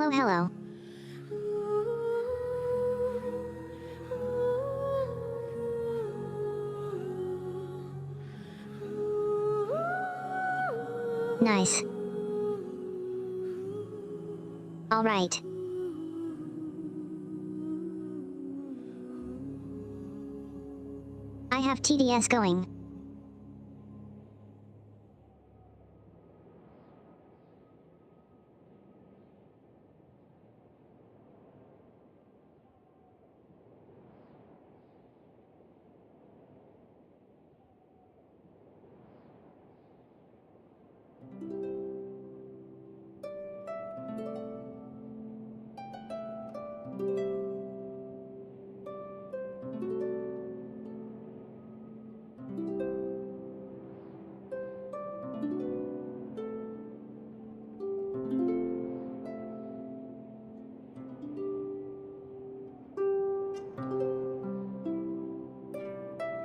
Hello, hello. Nice. All right. I have TDS going.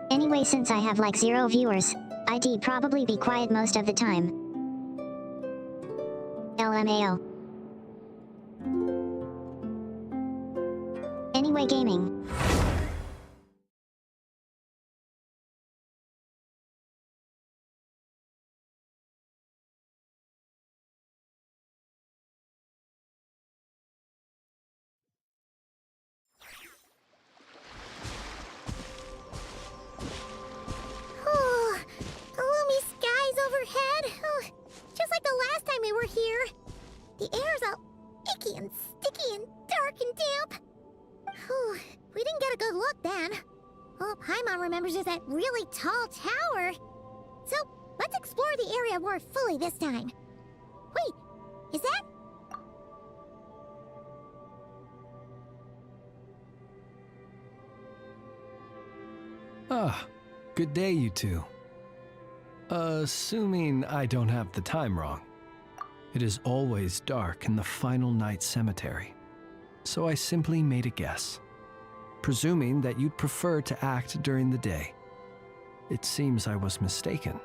Anyway, since I have like 0 viewers, I'd probably be quiet most of the time. LMAO. Anyway, gaming. Gloomy skies overhead. Just like the last time we were here. The air's all icky and sticky and dark and damp. We didn't get a good look then. All Paimon remembers is that really tall tower. So, let's explore the area more fully this time. Wait, is that... Ah, good day, you two. Assuming I don't have the time wrong. It is always dark in the final night cemetery, so I simply made a guess, presuming that you'd prefer to act during the day. It seems I was mistaken.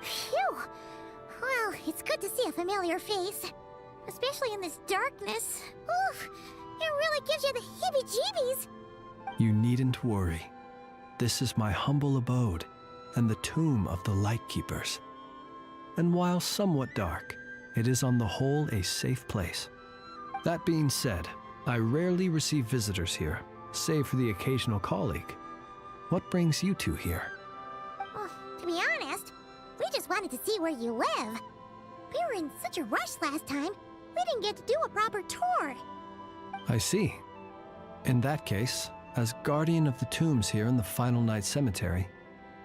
Phew! Well, it's good to see a familiar face, especially in this darkness. Oof! It really gives you the heebie-jeebies! You needn't worry. This is my humble abode and the tomb of the Lightkeepers. And while somewhat dark, it is on the whole a safe place. That being said, I rarely receive visitors here, save for the occasional colleague. What brings you two here? Well, to be honest, we just wanted to see where you live. We were in such a rush last time, we didn't get to do a proper tour. I see. In that case, as guardian of the tombs here in the Final Night Cemetery,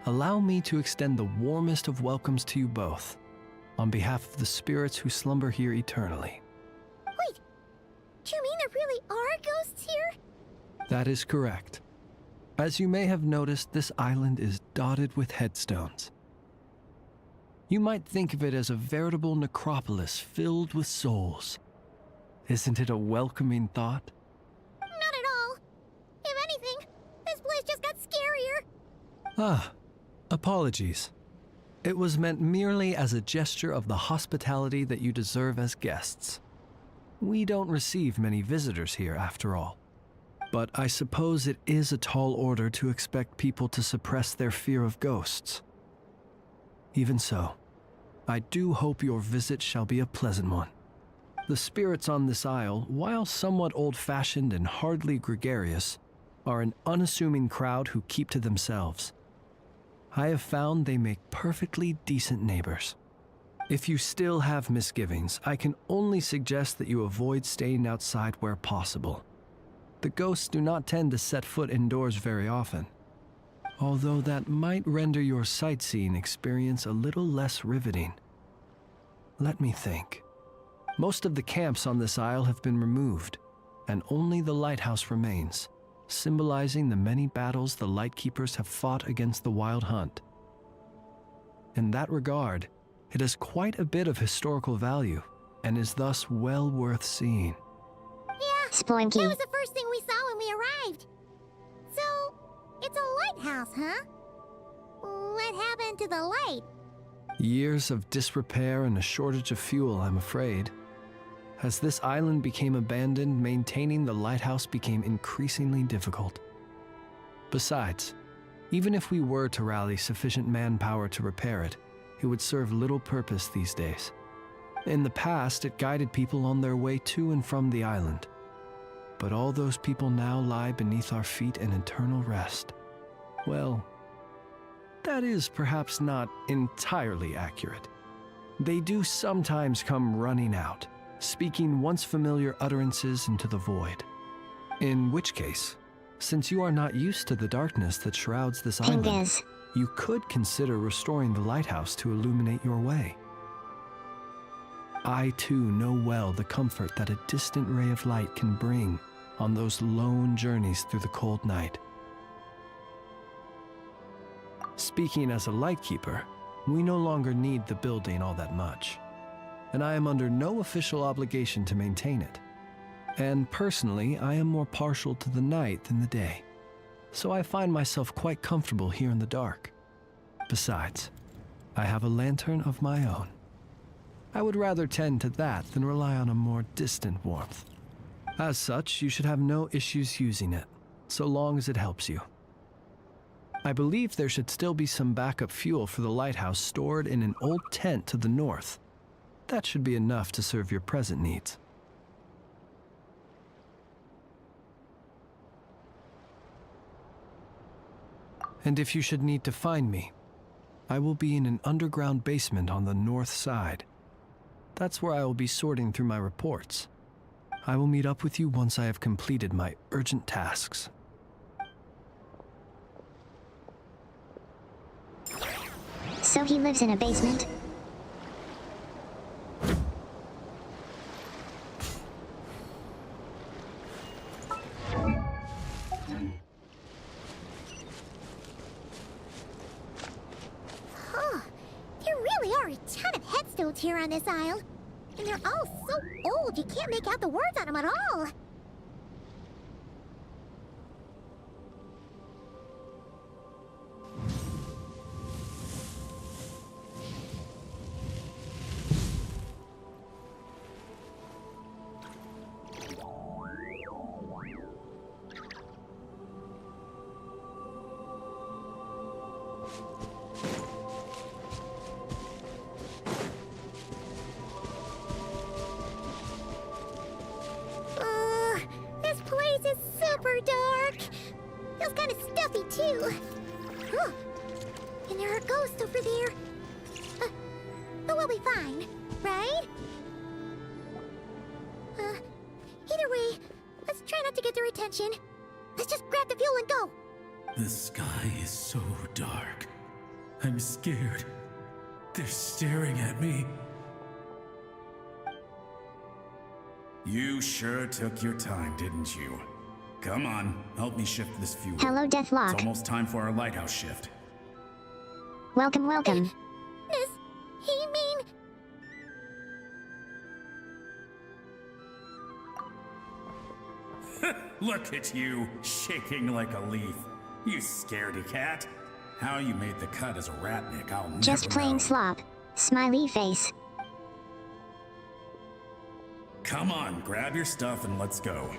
allow me to extend the warmest of welcomes to you both, on behalf of the spirits who slumber here eternally. Wait, do you mean there really are ghosts here? That is correct. As you may have noticed, this island is dotted with headstones. You might think of it as a veritable necropolis filled with souls. Isn't it a welcoming thought? Not at all. If anything, this place just got scarier. Ah, apologies. It was meant merely as a gesture of the hospitality that you deserve as guests. We don't receive many visitors here, after all. But I suppose it is a tall order to expect people to suppress their fear of ghosts. Even so, I do hope your visit shall be a pleasant one. The spirits on this isle, while somewhat old-fashioned and hardly gregarious, are an unassuming crowd who keep to themselves. I have found they make perfectly decent neighbors. If you still have misgivings, I can only suggest that you avoid staying outside where possible. The ghosts do not tend to set foot indoors very often, although that might render your sightseeing experience a little less riveting. Let me think. Most of the camps on this isle have been removed, and only the lighthouse remains, symbolizing the many battles the Lightkeepers have fought against the Wild Hunt. In that regard, it has quite a bit of historical value, and is thus well worth seeing. Yeah, Spoinky. that was the first thing we saw when we arrived. So, it's a lighthouse, huh? What happened to the light? Years of disrepair and a shortage of fuel, I'm afraid. As this island became abandoned, maintaining the lighthouse became increasingly difficult. Besides, even if we were to rally sufficient manpower to repair it, it would serve little purpose these days. In the past, it guided people on their way to and from the island. But all those people now lie beneath our feet in eternal rest. Well, that is perhaps not entirely accurate. They do sometimes come running out, speaking once familiar utterances into the void. In which case, since you are not used to the darkness that shrouds this island, Pingus. you could consider restoring the lighthouse to illuminate your way. I too know well the comfort that a distant ray of light can bring on those lone journeys through the cold night. Speaking as a lightkeeper, we no longer need the building all that much, and I am under no official obligation to maintain it. And personally, I am more partial to the night than the day, so I find myself quite comfortable here in the dark. Besides, I have a lantern of my own. I would rather tend to that than rely on a more distant warmth. As such, you should have no issues using it, so long as it helps you. I believe there should still be some backup fuel for the lighthouse stored in an old tent to the north. That should be enough to serve your present needs. And if you should need to find me, I will be in an underground basement on the north side. That's where I will be sorting through my reports. I will meet up with you once I have completed my urgent tasks. So he lives in a basement? Huh. There really are a ton of headstones here on this isle. And they're all so old you can't make out the words on them at all. This place is super dark. Feels kind of stuffy too. Huh. And there are ghosts over there. But we'll be fine, right? Either way, let's try not to get their attention. Let's just grab the fuel and go. The sky is so dark. I'm scared. They're staring at me. You sure took your time, didn't you? Come on, help me shift this fuel. Hello, It's Deathlock. almost time for our lighthouse shift. Welcome, welcome. Does he mean... Look at you, shaking like a leaf. You scaredy cat. How you made the cut as a ratnik, I'll never Just playing know. slop. Smiley face. Come on, grab your stuff and let's go.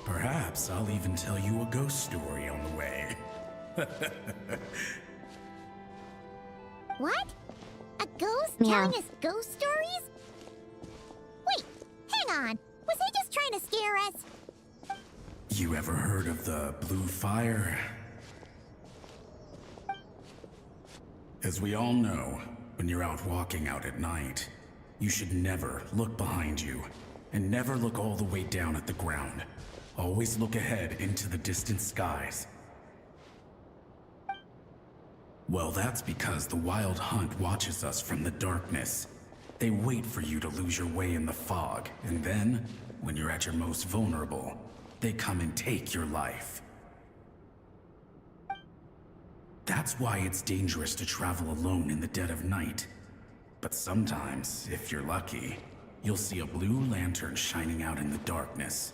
Perhaps I'll even tell you a ghost story on the way. What? A ghost Meow. telling us ghost stories? Wait, hang on. Was he just trying to scare us? You ever heard of the blue fire? As we all know, when you're out walking out at night, you should never look behind you, and never look all the way down at the ground. Always look ahead into the distant skies. Well, that's because the Wild Hunt watches us from the darkness. They wait for you to lose your way in the fog, and then, when you're at your most vulnerable, they come and take your life. That's why it's dangerous to travel alone in the dead of night. But sometimes, if you're lucky, you'll see a blue lantern shining out in the darkness.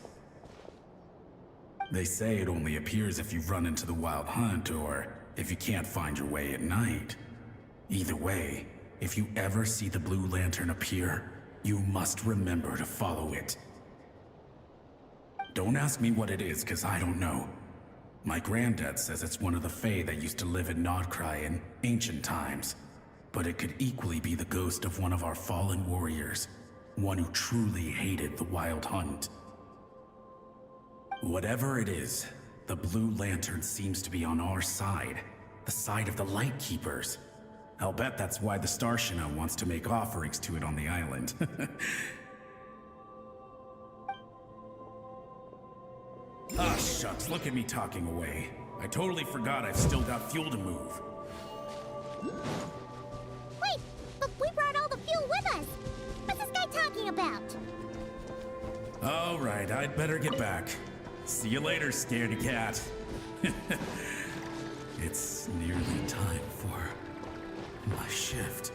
They say it only appears if you've run into the Wild Hunt or if you can't find your way at night. Either way, if you ever see the blue lantern appear, You must remember to follow it. Don't ask me what it is, because I don't know. My granddad says it's one of the Fae that used to live in Krai in ancient times. But it could equally be the ghost of one of our fallen warriors. One who truly hated the Wild Hunt. Whatever it is, the Blue Lantern seems to be on our side. The side of the Light Keepers. I'll bet that's why the Starshina wants to make offerings to it on the island. Ah, shucks, look at me talking away. I totally forgot I've still got fuel to move. Wait, but we brought all the fuel with us. What's this guy talking about? All right, I'd better get back. See you later, scaredy cat. It's nearly time for my shift.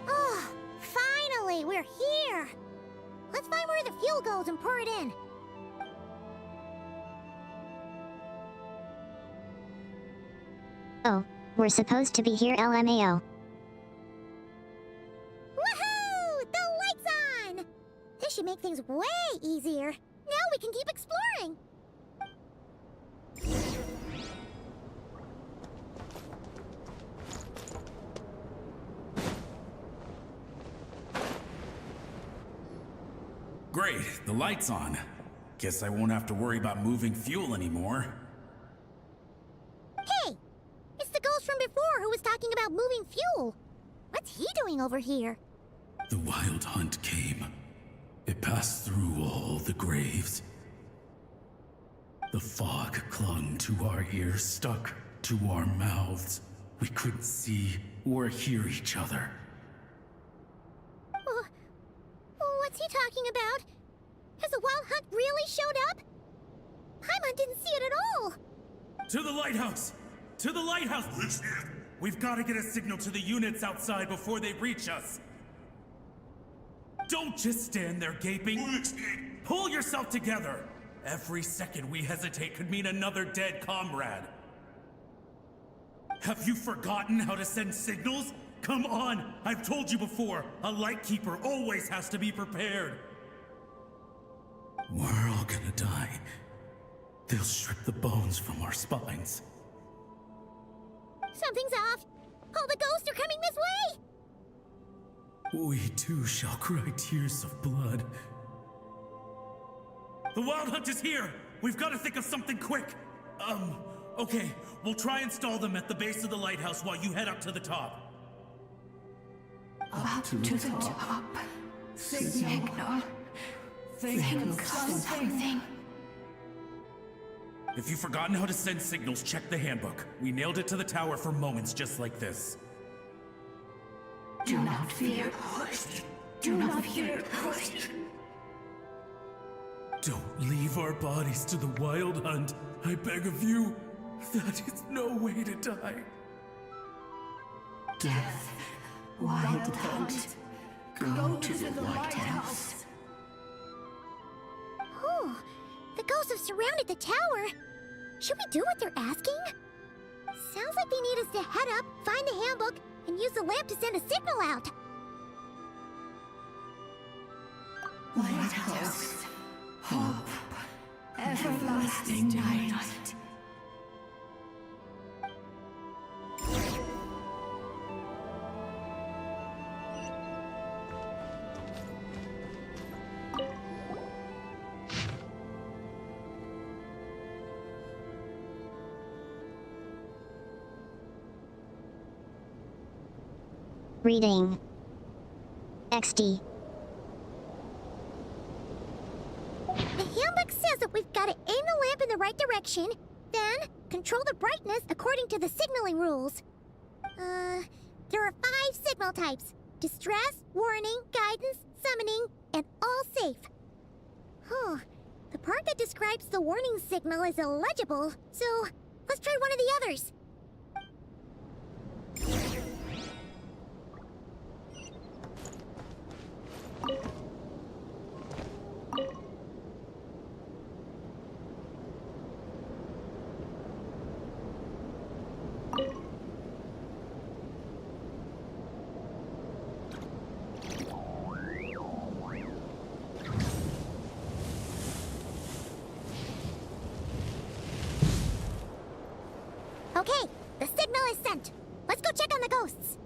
Oh, finally, we're here. Let's find where the fuel goes and pour it in. Oh, we're supposed to be here, LMAO. Woohoo! The light's on! This should make things way easier. Now we can keep exploring. Great, the light's on. Guess I won't have to worry about moving fuel anymore. Hey! It's the ghost from before who was talking about moving fuel. What's he doing over here? The Wild Hunt came. It passed through all the graves. The fog clung to our ears, stuck to our mouths. We couldn't see or hear each other. What's he talking about? Has the Wild Hunt really showed up? Paimon didn't see it at all. To the lighthouse! To the lighthouse! We've got to get a signal to the units outside before they reach us. Don't just stand there gaping. Pull yourself together. Every second we hesitate could mean another dead comrade. Have you forgotten how to send signals? Come on! I've told you before, a Lightkeeper always has to be prepared. We're all gonna die. They'll strip the bones from our spines. Something's off. All the ghosts are coming this way. We too shall cry tears of blood. The Wild Hunt is here! We've got to think of something quick! Okay, we'll try and stall them at the base of the lighthouse while you head up to the top. Up to the top. Signal. Think of something. If you've forgotten how to send signals, check the handbook. We nailed it to the tower for moments just like this. Do not fear, host. Do not fear, host. Don't leave our bodies to the Wild Hunt. I beg of you. That is no way to die. Death. Wild Hunt. Go to the lighthouse. Oh, the ghosts have surrounded the tower. Should we do what they're asking? Sounds like they need us to head up, find the handbook, and use the lamp to send a signal out. Lighthouse. Hope. Everlasting night. Reading. XD. The handbook says that we've got to aim the lamp in the right direction, Then, control the brightness according to the signaling rules. There are 5 signal types. Distress, warning, guidance, summoning, and all safe. The part that describes the warning signal is illegible, so let's try one of the others. Okay, the signal is sent. Let's go check on the ghosts.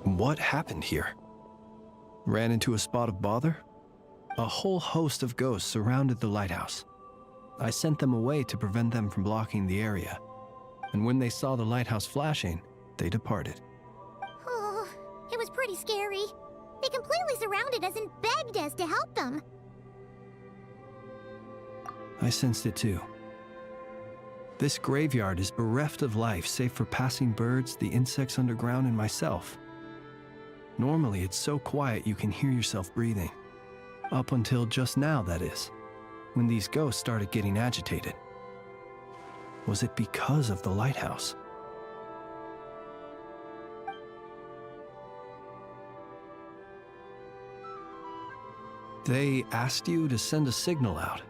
What happened here? Ran into a spot of bother? A whole host of ghosts surrounded the lighthouse. I sent them away to prevent them from blocking the area, and when they saw the lighthouse flashing, they departed. Oh, it was pretty scary. They completely surrounded us and begged us to help them. I sensed it too. This graveyard is bereft of life save for passing birds, the insects underground, and myself. Normally, it's so quiet you can hear yourself breathing. Up until just now, that is, when these ghosts started getting agitated. Was it because of the lighthouse? They asked you to send a signal out.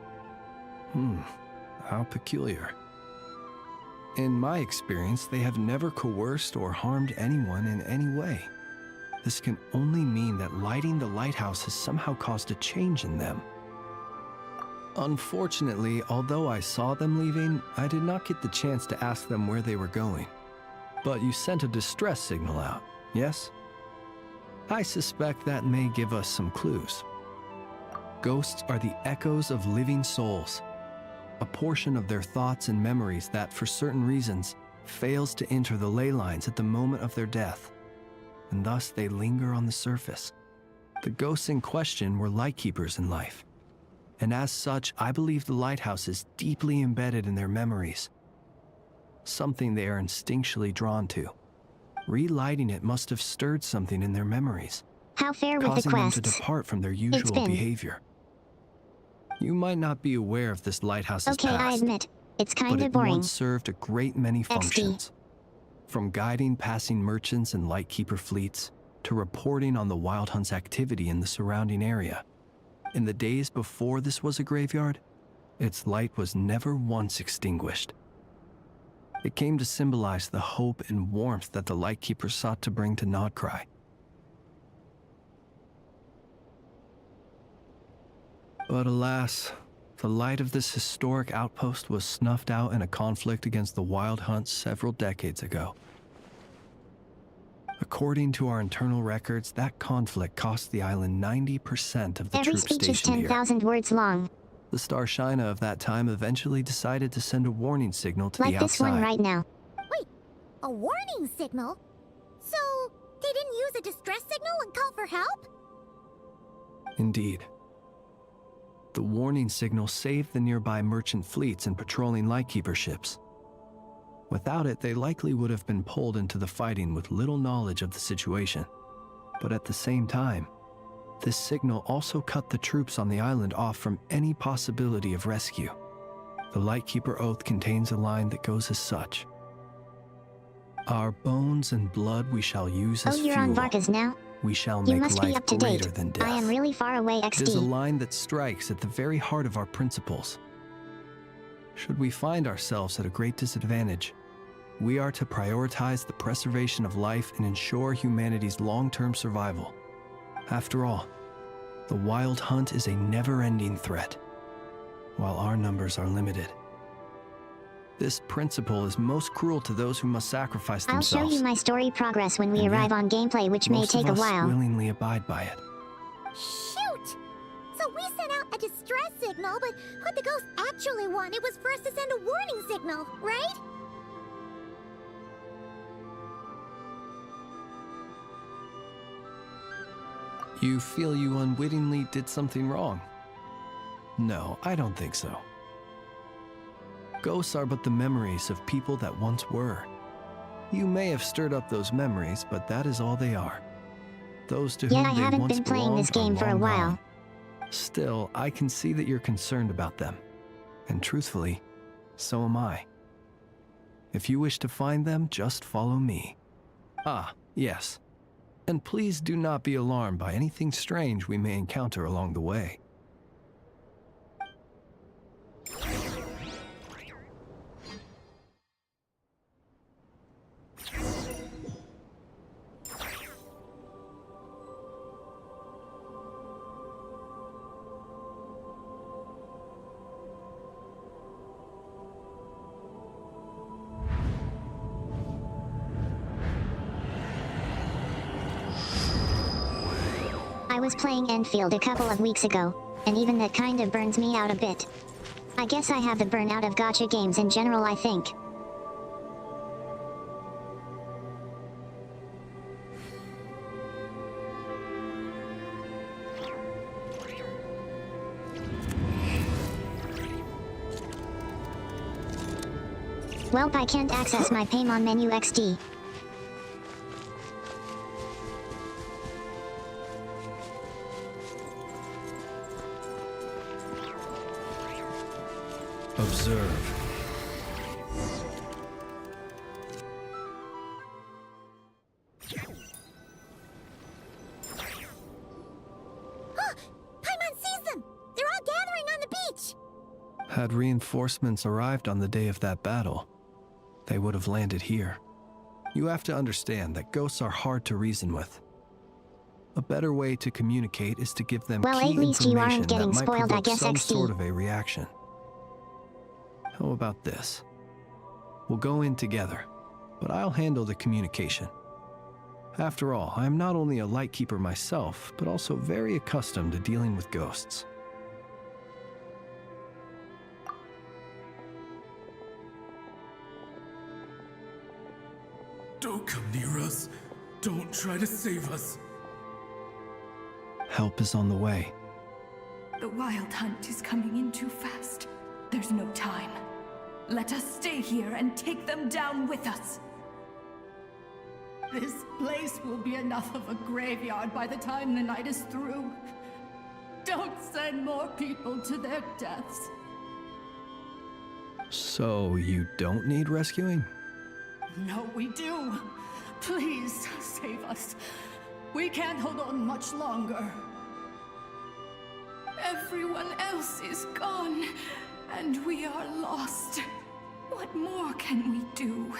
How peculiar. In my experience, they have never coerced or harmed anyone in any way. This can only mean that lighting the lighthouse has somehow caused a change in them. Unfortunately, although I saw them leaving, I did not get the chance to ask them where they were going. But you sent a distress signal out, yes? I suspect that may give us some clues. Ghosts are the echoes of living souls, a portion of their thoughts and memories that, for certain reasons, fails to enter the ley lines at the moment of their death, and thus they linger on the surface. The ghosts in question were lightkeepers in life, and as such, I believe the lighthouse is deeply embedded in their memories, something they are instinctually drawn to. Relighting it must have stirred something in their memories, How fair with the causing them to quests? depart from their usual been. behavior. You might not be aware of this lighthouse's Okay, past, I admit, it's but kinda it boring. once served a great many functions. From guiding passing merchants and lightkeeper fleets, to reporting on the Wild Hunt's activity in the surrounding area. In the days before this was a graveyard, its light was never once extinguished. It came to symbolize the hope and warmth that the lightkeeper sought to bring to Krai. But alas, the light of this historic outpost was snuffed out in a conflict against the Wild Hunt several decades ago. According to our internal records, that conflict cost the island 90% of the Every troops speech is stationed here. 10,000 words long, The Starshina of that time eventually decided to send a warning signal to like the this outside. one right now. Wait, a warning signal? So, they didn't use a distress signal and call for help? Indeed. The warning signal saved the nearby merchant fleets and patrolling lightkeeper ships. Without it, they likely would have been pulled into the fighting with little knowledge of the situation. But at the same time, this signal also cut the troops on the island off from any possibility of rescue. The Lightkeeper Oath contains a line that goes as such: "Our bones and blood we shall use Oh, as you're fuel. on Varkas now? We shall You make must be life up to date. greater than death." I am really far away, It is a XD. line that strikes at the very heart of our principles. Should we find ourselves at a great disadvantage, we are to prioritize the preservation of life and ensure humanity's long-term survival. After all, the Wild Hunt is a never-ending threat, while our numbers are limited. This principle is most cruel to those who must sacrifice I'll show themselves. you my story progress when we And arrive yet, on gameplay, which may Most take of a us while. willingly abide by it. Shoot! So So we sent out a distress signal, but what the ghost actually wanted was for us to send a warning signal, right? You feel you unwittingly did something wrong? No, I don't think so. Ghosts are but the memories of people that once were. You may have stirred up those memories, but that is all they are. Those to Yeah, whom I they haven't once been playing this belonged game are for a long while. gone. Still, I can see that you're concerned about them. And truthfully, so am I. If you wish to find them, just follow me. Ah, yes. And please do not be alarmed by anything strange we may encounter along the way. I was playing Enfield a couple of weeks ago, and even that kind of burns me out a bit. I guess I have the burnout of gacha games in general, I think. Welp, I can't access my Paymon menu XD. Observe. Paimon sees them! They're all gathering on the beach! Had reinforcements arrived on the day of that battle, they would have landed here. You have to understand that ghosts are hard to reason with. A better way to communicate is to give them Well, key at least you information aren't getting that might spoiled, I provoke guess, some XD. sort of a reaction. How about this? We'll go in together, but I'll handle the communication. After all, I am not only a lightkeeper myself, but also very accustomed to dealing with ghosts. Don't come near us. Don't try to save us. Help is on the way. The wild hunt is coming in too fast. There's no time. Let us stay here and take them down with us. This place will be enough of a graveyard by the time the night is through. Don't send more people to their deaths. So you don't need rescuing? No, we do. Please, save us. We can't hold on much longer. Everyone else is gone, and we are lost. What more can we do?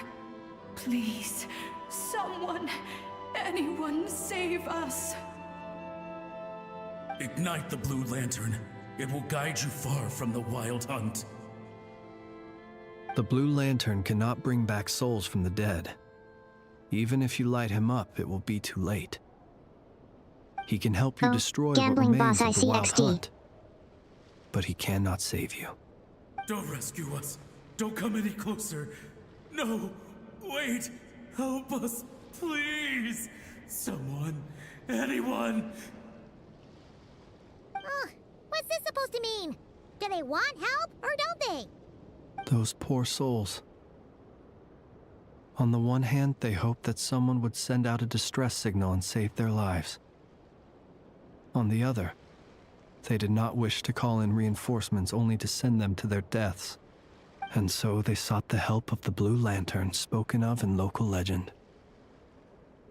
Please, someone, anyone save us. Ignite the blue lantern. It will guide you far from the wild hunt. The blue lantern cannot bring back souls from the dead. Even if you light him up, it will be too late. He can help you Oh, destroy what gambling remains boss, I of the see wild XD. hunt. But he cannot save you. Don't rescue us. Don't come any closer. No, wait. Help us, please. Someone, anyone. What's this supposed to mean? Do they want help, or don't they? Those poor souls. On the one hand, they hoped that someone would send out a distress signal and save their lives. On the other, they did not wish to call in reinforcements only to send them to their deaths. And so they sought the help of the Blue Lantern spoken of in local legend.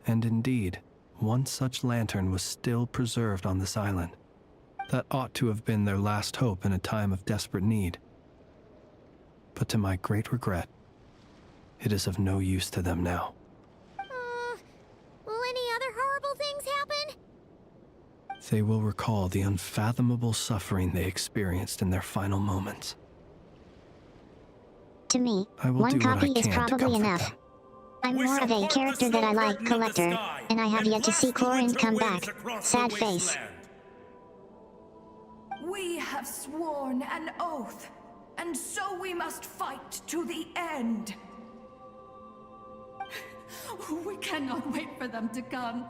And indeed, one such lantern was still preserved on this island. That ought to have been their last hope in a time of desperate need. But to my great regret, it is of no use to them now. Will any other horrible things happen? They will recall the unfathomable suffering they experienced in their final moments. To me, I will one do what I copy is can to probably comfort enough. them. I'm We more shall of a part character the that I snow like, curtain of the collector, sky, and I have yet to blast see the Chlorine winter come winds back. across Sad the face. wasteland. We have sworn an oath, and so we must fight to the end. We cannot wait for them to come.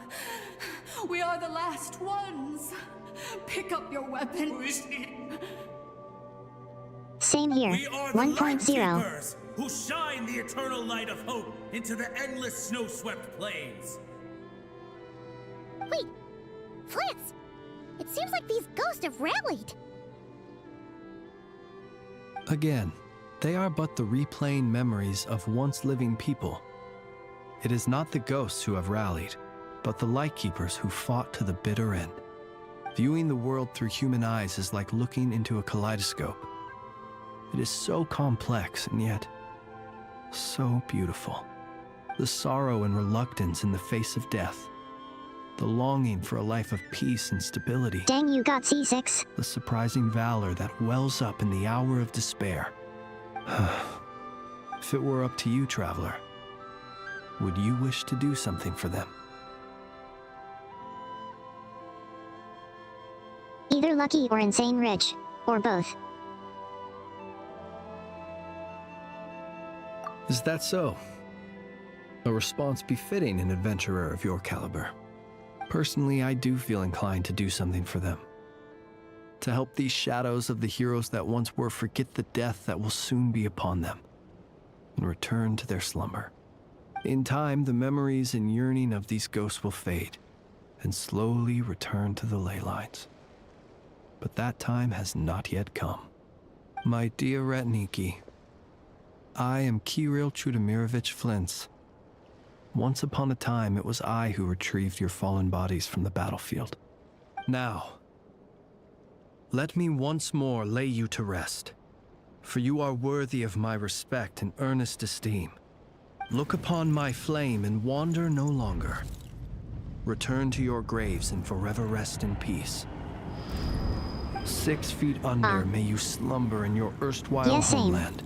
We are the last ones. Pick up your weapon. Same here. We are the 1.0. Lightkeepers, who shine the eternal light of hope into the endless snow-swept plains. Wait, Flance! It seems like these ghosts have rallied. Again, they are but the replaying memories of once living people. It is not the ghosts who have rallied, but the Lightkeepers who fought to the bitter end. Viewing the world through human eyes is like looking into a kaleidoscope. It is so complex and yet so beautiful. The sorrow and reluctance in the face of death. The longing for a life of peace and stability. Dang, you got C6. The surprising valor that wells up in the hour of despair. If it were up to you, traveler, would you wish to do something for them? Either lucky or insane rich. Or both. Is that so? A response befitting an adventurer of your caliber. Personally, I do feel inclined to do something for them. To help these shadows of the heroes that once were forget the death that will soon be upon them, and return to their slumber. In time, the memories and yearning of these ghosts will fade, and slowly return to the ley lines. But that time has not yet come. My dear Retniki, I am Kirill Chudamirovich Flintz. Once upon a time, it was I who retrieved your fallen bodies from the battlefield. Now, let me once more lay you to rest, for you are worthy of my respect and earnest esteem. Look upon my flame and wander no longer. Return to your graves and forever rest in peace. 6 feet under may you slumber in your erstwhile Yes, same. homeland,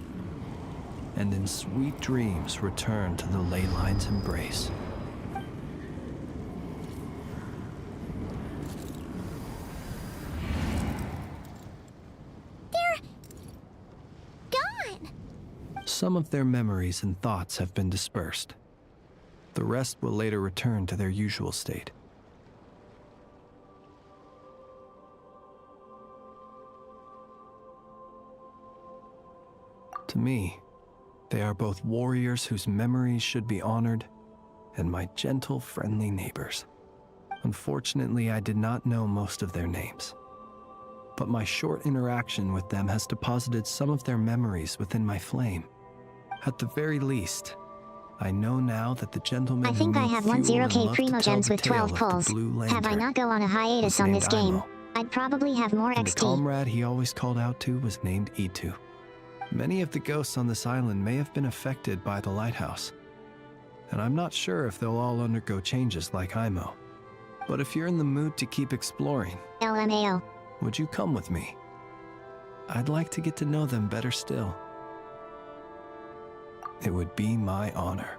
and in sweet dreams return to the ley line's embrace. They're gone. Some of their memories and thoughts have been dispersed. The rest will later return to their usual state. To me, they are both warriors whose memories should be honored, and my gentle, friendly neighbors. Unfortunately, I did not know most of their names, but my short interaction with them has deposited some of their memories within my flame. At the very least, I know now that the gentleman I think who I made have fuel 10k and loved to primo tell gems the with tale 12 of the pulls. Blue Have I Lantern not go on a hiatus was on this named game? Imo. I'd probably have more And the XP. comrade he always called out to was named Itu. Many of the ghosts on this island may have been affected by the lighthouse, and I'm not sure if they'll all undergo changes like Imo. But if you're in the mood to keep exploring, LMAO. would you come with me? I'd like to get to know them better still. It would be my honor.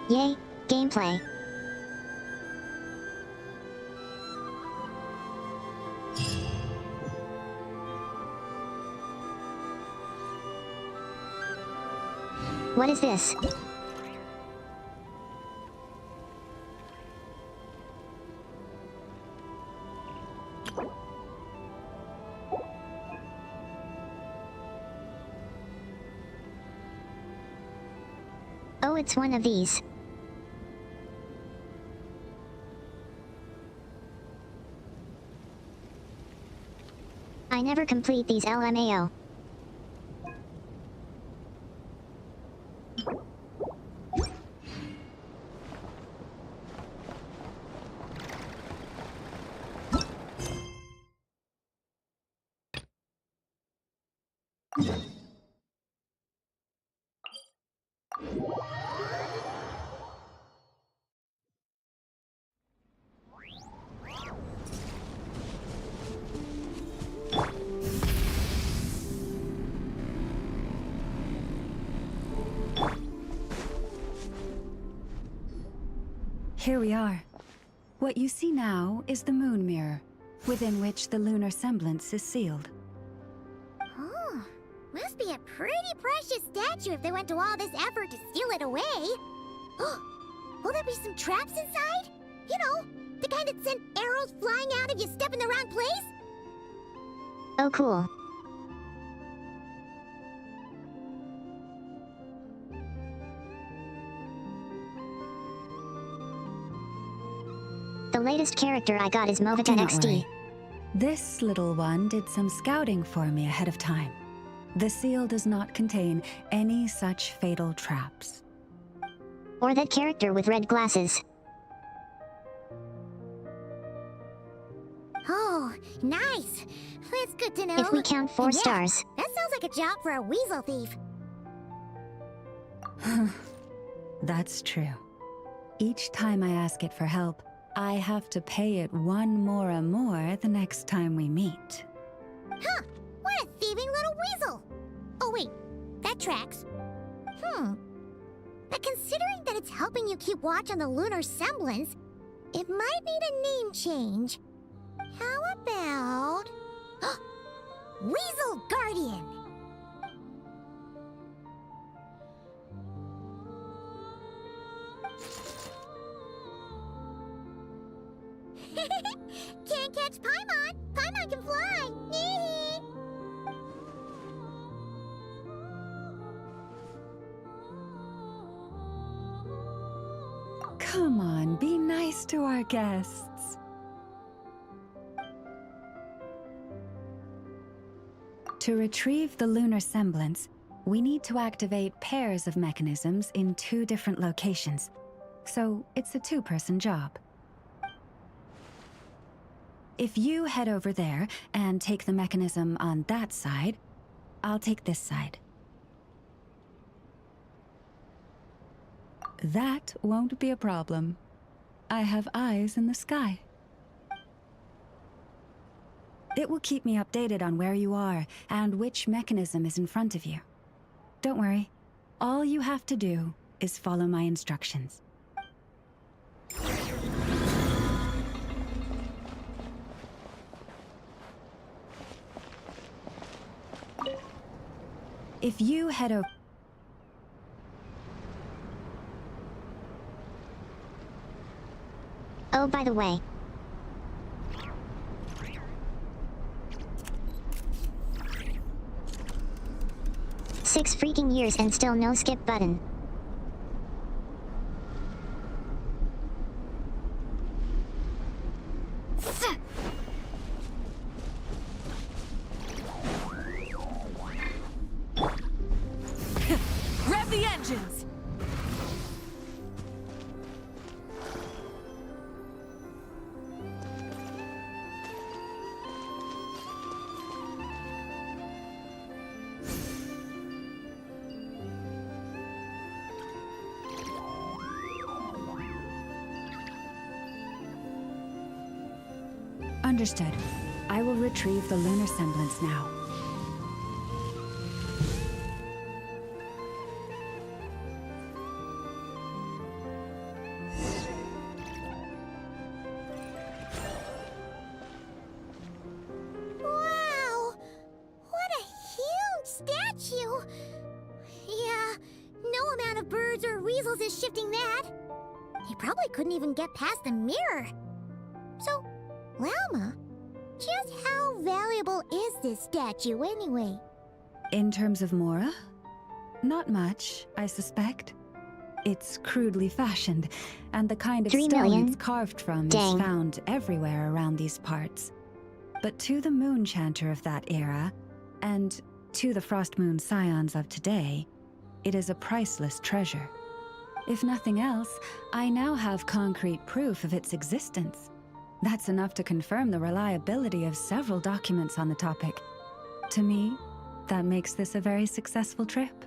Yay, gameplay. What is this? Oh, it's one of these. I never complete these LMAO. Here we are. What you see now is the moon mirror, within which the lunar semblance is sealed. Oh, must be a pretty precious statue if they went to all this effort to steal it away. Will there be some traps inside? You know, the kind that send arrows flying out if you step in the wrong place? Oh cool. The latest character I got is Movita Do not XD. worry. This little one did some scouting for me ahead of time. The seal does not contain any such fatal traps. Or that character with red glasses. Oh, nice. That's good to know. If we count 4 And yeah, stars. that sounds like a job for a weasel thief. That's true. Each time I ask it for help, I have to pay it 1 mora more the next time we meet. Huh, what a thieving little weasel. Oh wait, that tracks. But considering that it's helping you keep watch on the lunar semblance, it might need a name change. How about... Weasel Guardian! Can't catch Paimon! Paimon can fly! Come on, be nice to our guests. To retrieve the lunar semblance, we need to activate pairs of mechanisms in 2 different locations. So it's a 2-person job. If you head over there and take the mechanism on that side, I'll take this side. That won't be a problem. I have eyes in the sky. It will keep me updated on where you are and which mechanism is in front of you. Don't worry. All you have to do is follow my instructions. If you head over... Oh, by the way. Six freaking years and still no skip button. Rev the engines! Understood. I will retrieve the lunar semblance now. Wow! What a huge statue! Yeah, no amount of birds or weasels is shifting that. He probably couldn't even get past the mirror. So, Lauma, just how valuable is this statue anyway? In terms of Mora? Not much, I suspect. It's crudely fashioned, and the kind of 3 stone million? it's carved from Dang. is found everywhere around these parts. But to the moon chanter of that era, and to the frost moon scions of today, it is a priceless treasure. If nothing else, I now have concrete proof of its existence. That's enough to confirm the reliability of several documents on the topic. To me, that makes this a very successful trip.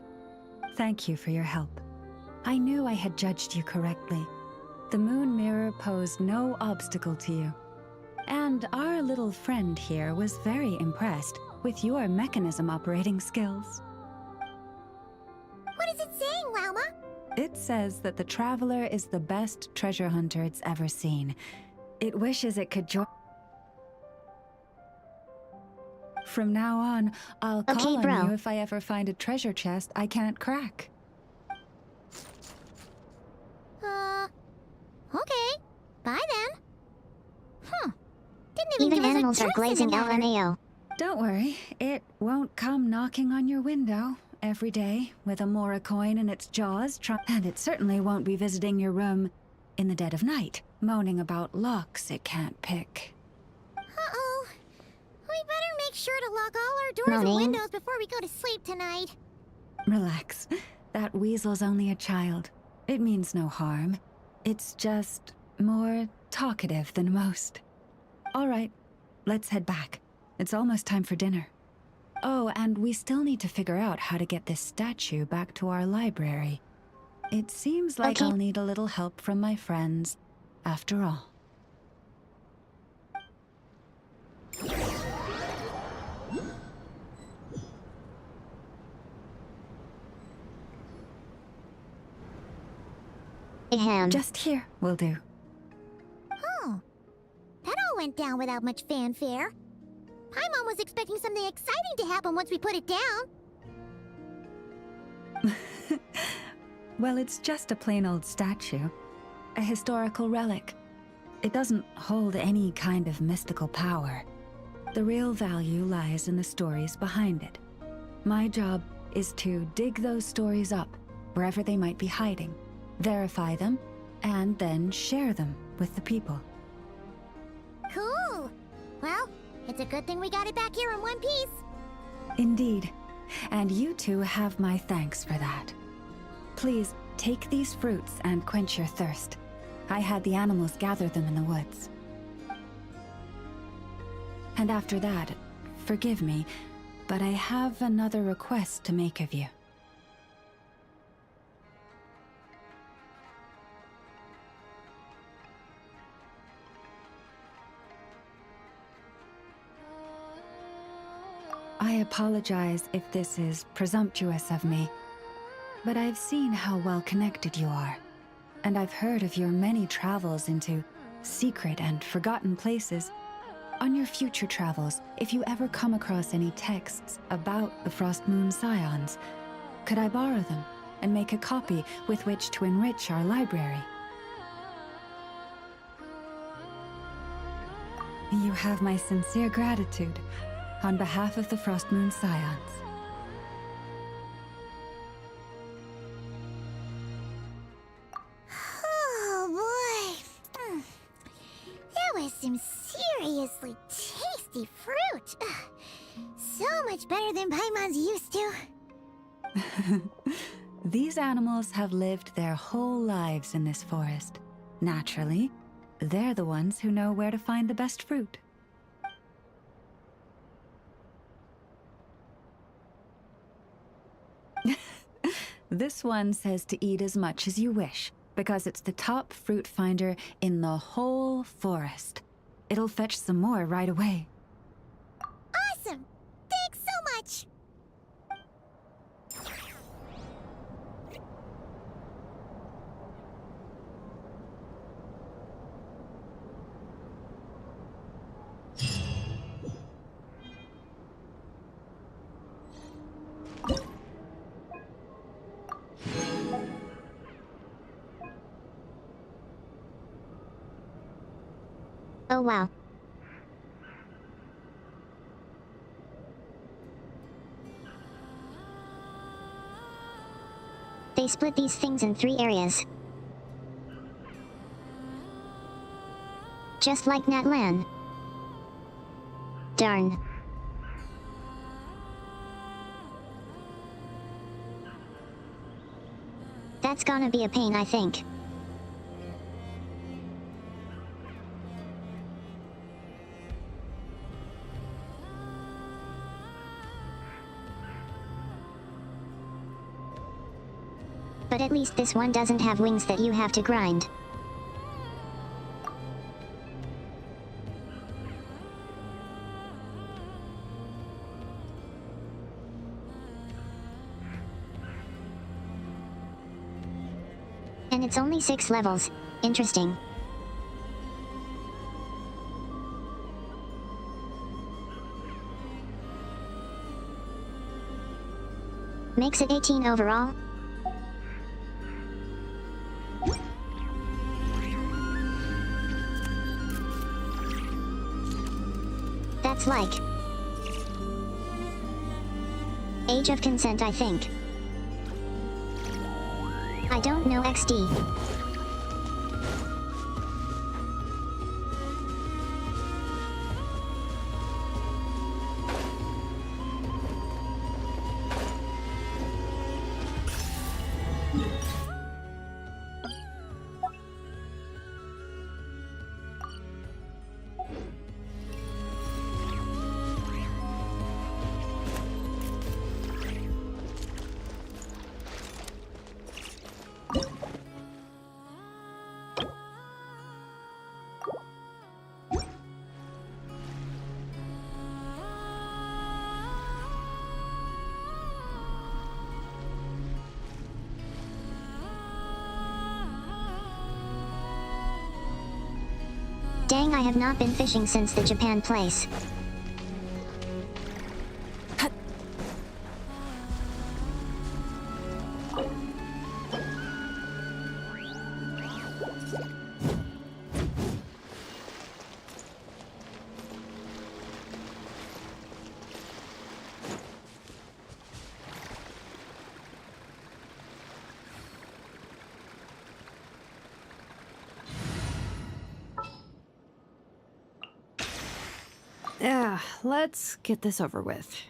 Thank you for your help. I knew I had judged you correctly. The moon mirror posed no obstacle to you. And our little friend here was very impressed with your mechanism operating skills. What is it saying, Lauma? It says that the Traveler is the best treasure hunter it's ever seen. It wishes it could join. From now on, I'll Okay, call on bro. you if I ever find a treasure chest I can't crack. Okay. Bye then. Didn't even Even give us a animals are choice in glazing the matter. LMAO. Don't worry, it won't come knocking on your window every day with a Mora coin in its jaws, and it certainly won't be visiting your room in the dead of night, moaning about locks it can't pick. Uh-oh. We better make sure to lock all our doors and Moaning? windows before we go to sleep tonight. Relax. That weasel's only a child. It means no harm. It's just more talkative than most. All right, let's head back. It's almost time for dinner. Oh, and we still need to figure out how to get this statue back to our library. It seems like Okay. I'll need a little help from my friends, after all. Ahem. Just here will do. Oh. That all went down without much fanfare. Paimon was expecting something exciting to happen once we put it down. Well, it's just a plain old statue. A historical relic. It doesn't hold any kind of mystical power. The real value lies in the stories behind it. My job is to dig those stories up, wherever they might be hiding, verify them, and then share them with the people. Cool. Well, it's a good thing we got it back here in one piece. Indeed. And you two have my thanks for that. Please, take these fruits and quench your thirst. I had the animals gather them in the woods. And after that, forgive me, but I have another request to make of you. I apologize if this is presumptuous of me, but I've seen how well connected you are, and I've heard of your many travels into secret and forgotten places. On your future travels, if you ever come across any texts about the Frost Moon Scions, could I borrow them and make a copy with which to enrich our library? You have my sincere gratitude on behalf of the Frost Moon Scions. Oh boy. That was some seriously tasty fruit. So much better than Paimon's used to. These animals have lived their whole lives in this forest. Naturally, they're the ones who know where to find the best fruit. This one says to eat as much as you wish, because it's the top fruit finder in the whole forest. It'll fetch some more right away. Awesome. Thanks so much. Oh wow. They split these things in 3 areas. Just like Natlan. Darn. That's gonna be a pain, I think. But at least this one doesn't have wings that you have to grind. And it's only 6 levels. Interesting. Makes it 18 overall. That's like age of consent, I think. I don't know XD. Dang, I have not been fishing since the Japan place. Yeah, let's get this over with.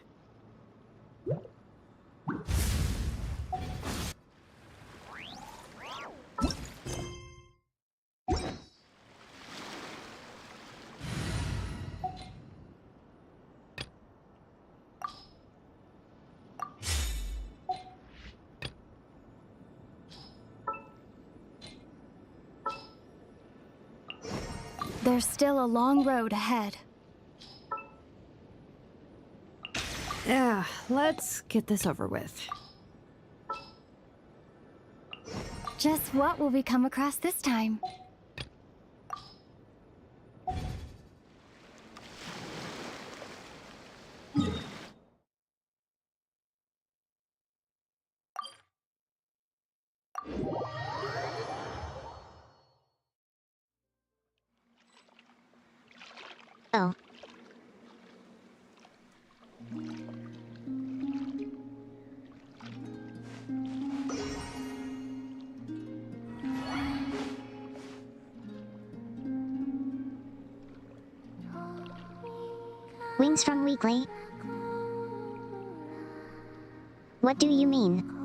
There's still a long road ahead. Yeah, let's get this over with. Just what will we come across this time? Oh. Wings from Weekly? What do you mean?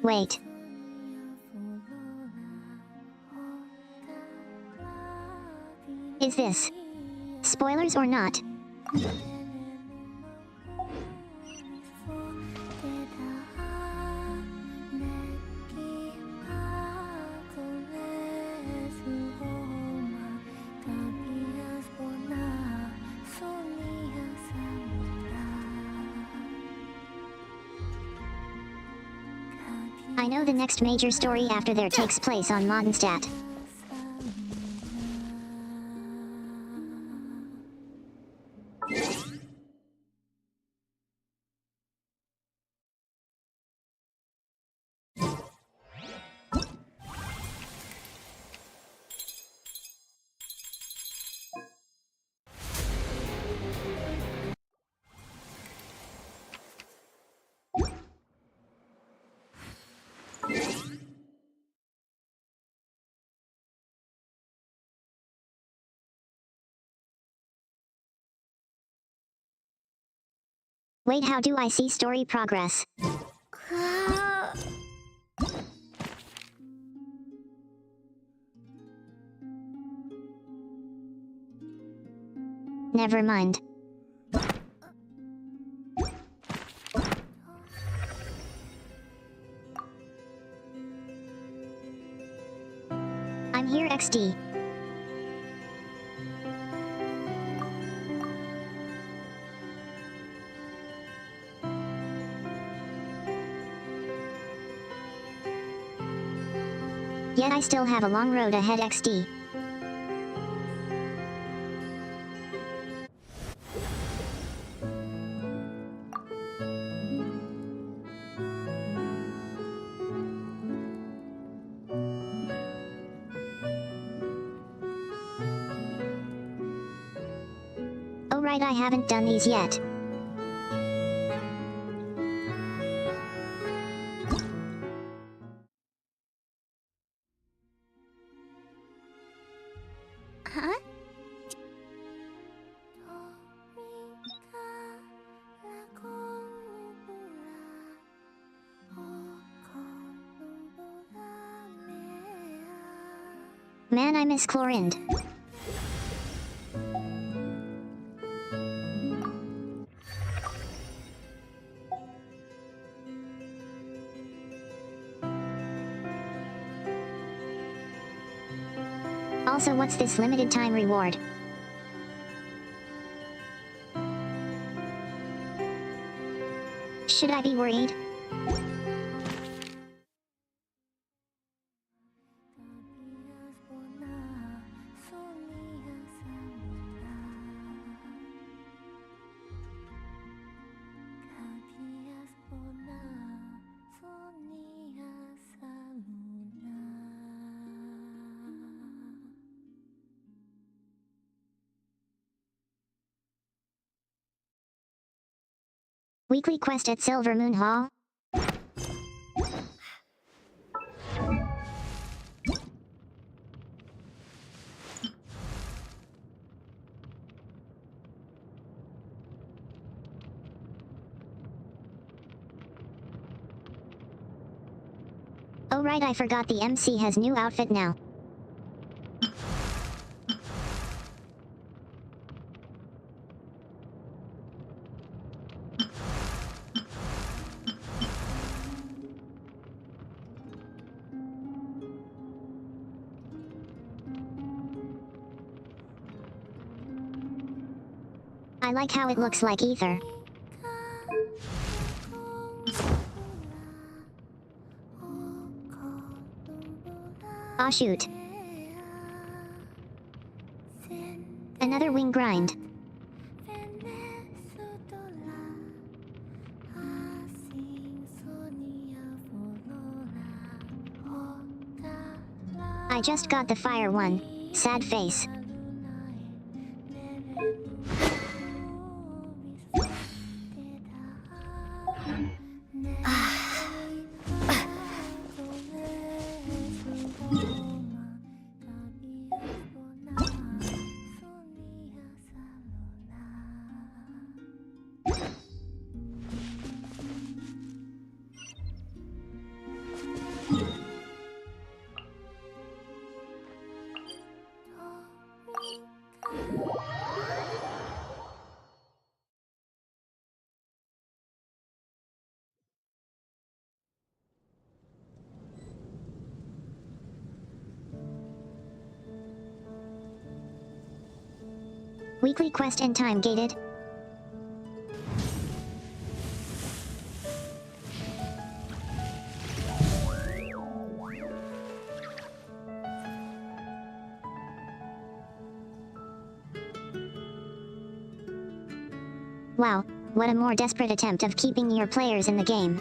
Wait. Is this spoilers or not? I know the next major story after there takes place on Mondstadt. Wait, how do I see story progress? Never mind. I'm here, XD. Yet I still have a long road ahead, XD. Oh right, I haven't done these yet. Huh? Man, I miss Chlorind. Also, what's this limited time reward? Should I be worried? Weekly quest at Silver Moon Hall? Oh right, I forgot the MC has new outfit now. I like how it looks like ether. Aw shoot. Another wing grind. I just got the fire one. Sad face. Weekly quest and time gated. Wow, what a more desperate attempt of keeping your players in the game.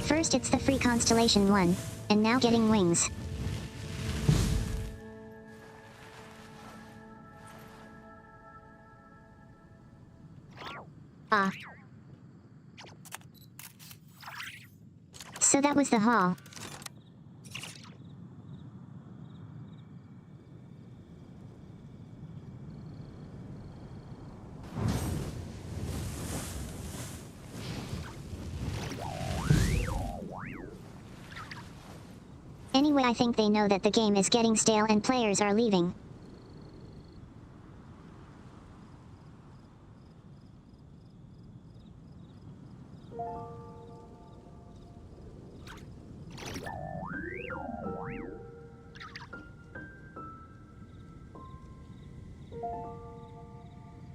First it's the free constellation one, and now getting wings. Ah. So that was the haul. Anyway, I think they know that the game is getting stale and players are leaving.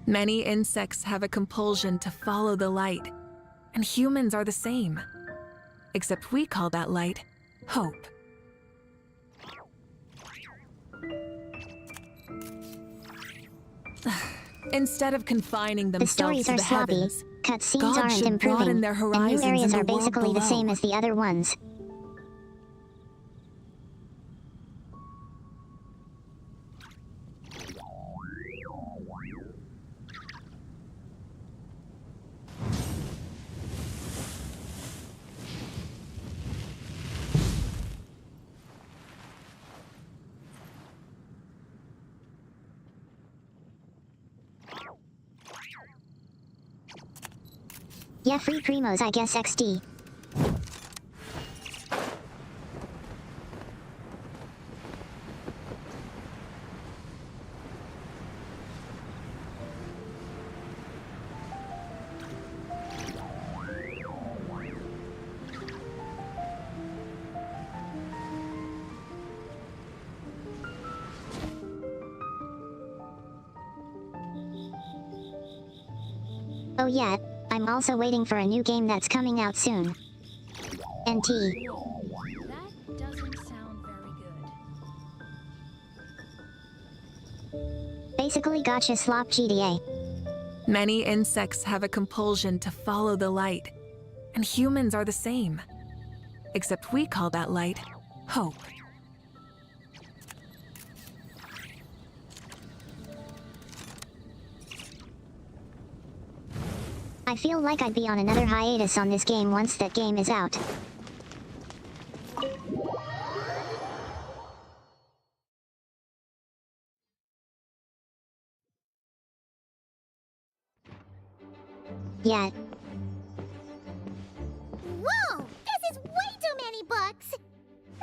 Many insects have a compulsion to follow the light, and humans are the same. Except we call that light hope. Instead of confining The themselves stories are to the sloppy, heavens, cutscenes God aren't should broaden improving, their and horizons new areas in are the world basically the same below. as the other ones. Yeah, free primos, I guess. XD. Oh yeah, I'm also waiting for a new game that's coming out soon. NT. That doesn't sound very good. Basically gotcha slop GTA. Many insects have a compulsion to follow the light, and humans are the same. Except we call that light hope. I feel like I'd be on another hiatus on this game once that game is out. Yeah, Whoa! This is way too many books!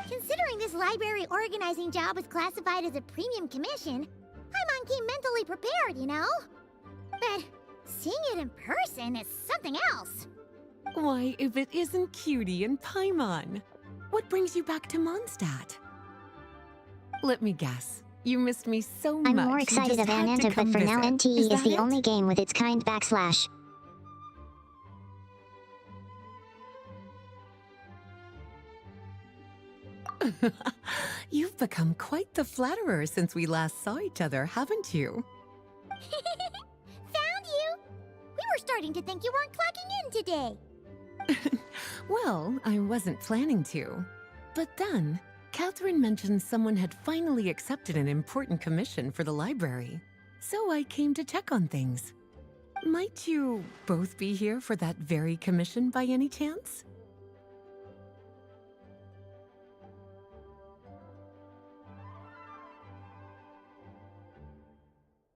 Considering this library organizing job was classified as a premium commission, I'm on key mentally prepared, you know? But seeing it in person is something else. Why, if it isn't Cutie and Paimon? What brings you back to Mondstadt? Let me guess. You missed me so much. I'm more you excited just of had to Ananta, but come for now visit. NTE is that the it? only game with its kind backslash. You've become quite the flatterer since we last saw each other, haven't you? Found you! We were starting to think you weren't clocking in today. Well, I wasn't planning to. But then, Catherine mentioned someone had finally accepted an important commission for the library. So I came to check on things. Might you both be here for that very commission by any chance?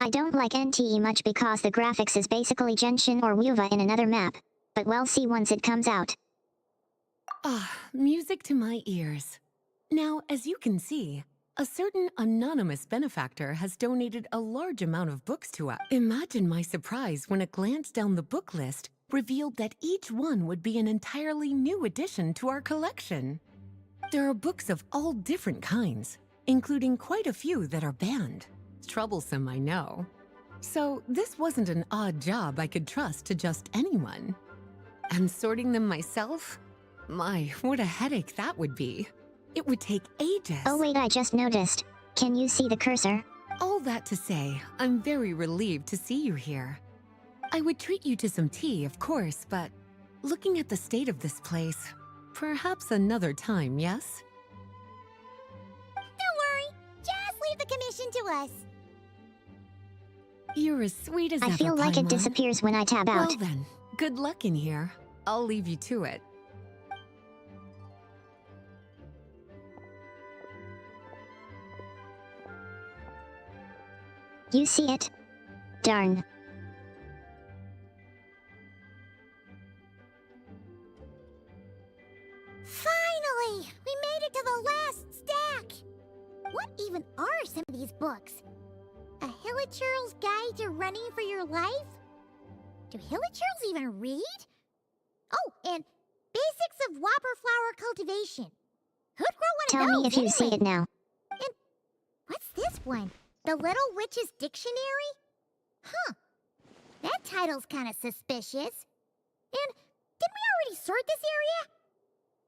I don't like NTE much because the graphics is basically Genshin or Wuva in another map, but we'll see once it comes out. Ah, music to my ears. Now, as you can see, a certain anonymous benefactor has donated a large amount of books to us. Imagine my surprise when a glance down the book list revealed that each one would be an entirely new addition to our collection. There are books of all different kinds, including quite a few that are banned. Troublesome, I know. So this wasn't an odd job I could trust to just anyone. And sorting them myself? My, what a headache that would be. It would take ages. Oh wait, I just noticed. Can you see the cursor? All that to say, I'm very relieved to see you here. I would treat you to some tea, of course, but looking at the state of this place, perhaps another time, yes? Don't worry, just leave the commission to us. You're as sweet as ever, I feel like it Paimon. disappears when I tab out. Well then, good luck in here. I'll leave you to it. You see it? Darn. Finally! We made it to the last What even are some of these books? A Hilichurl's Guide to Running for Your Life? Do Hilichurls even read? Oh, and Basics of Whopper Flower Cultivation. Who'd grow one Tell of those me if you see anyway? it now. And what's this one? The Little Witch's Dictionary? Huh. That title's kind of suspicious. And didn't we already sort this area?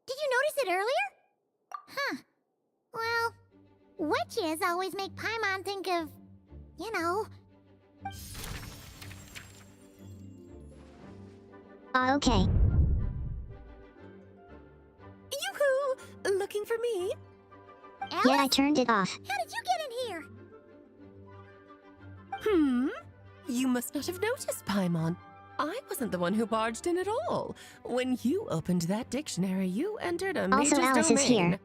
Did you notice it earlier? Huh. Well, witches always make Paimon think of, you know. Okay. Yoo-hoo! Looking for me? Alice? Yeah, I turned it off. How did you get in here? You must not have noticed, Paimon. I wasn't the one who barged in at all. When you opened that dictionary, you entered a mage's Also, Alice domain. is here.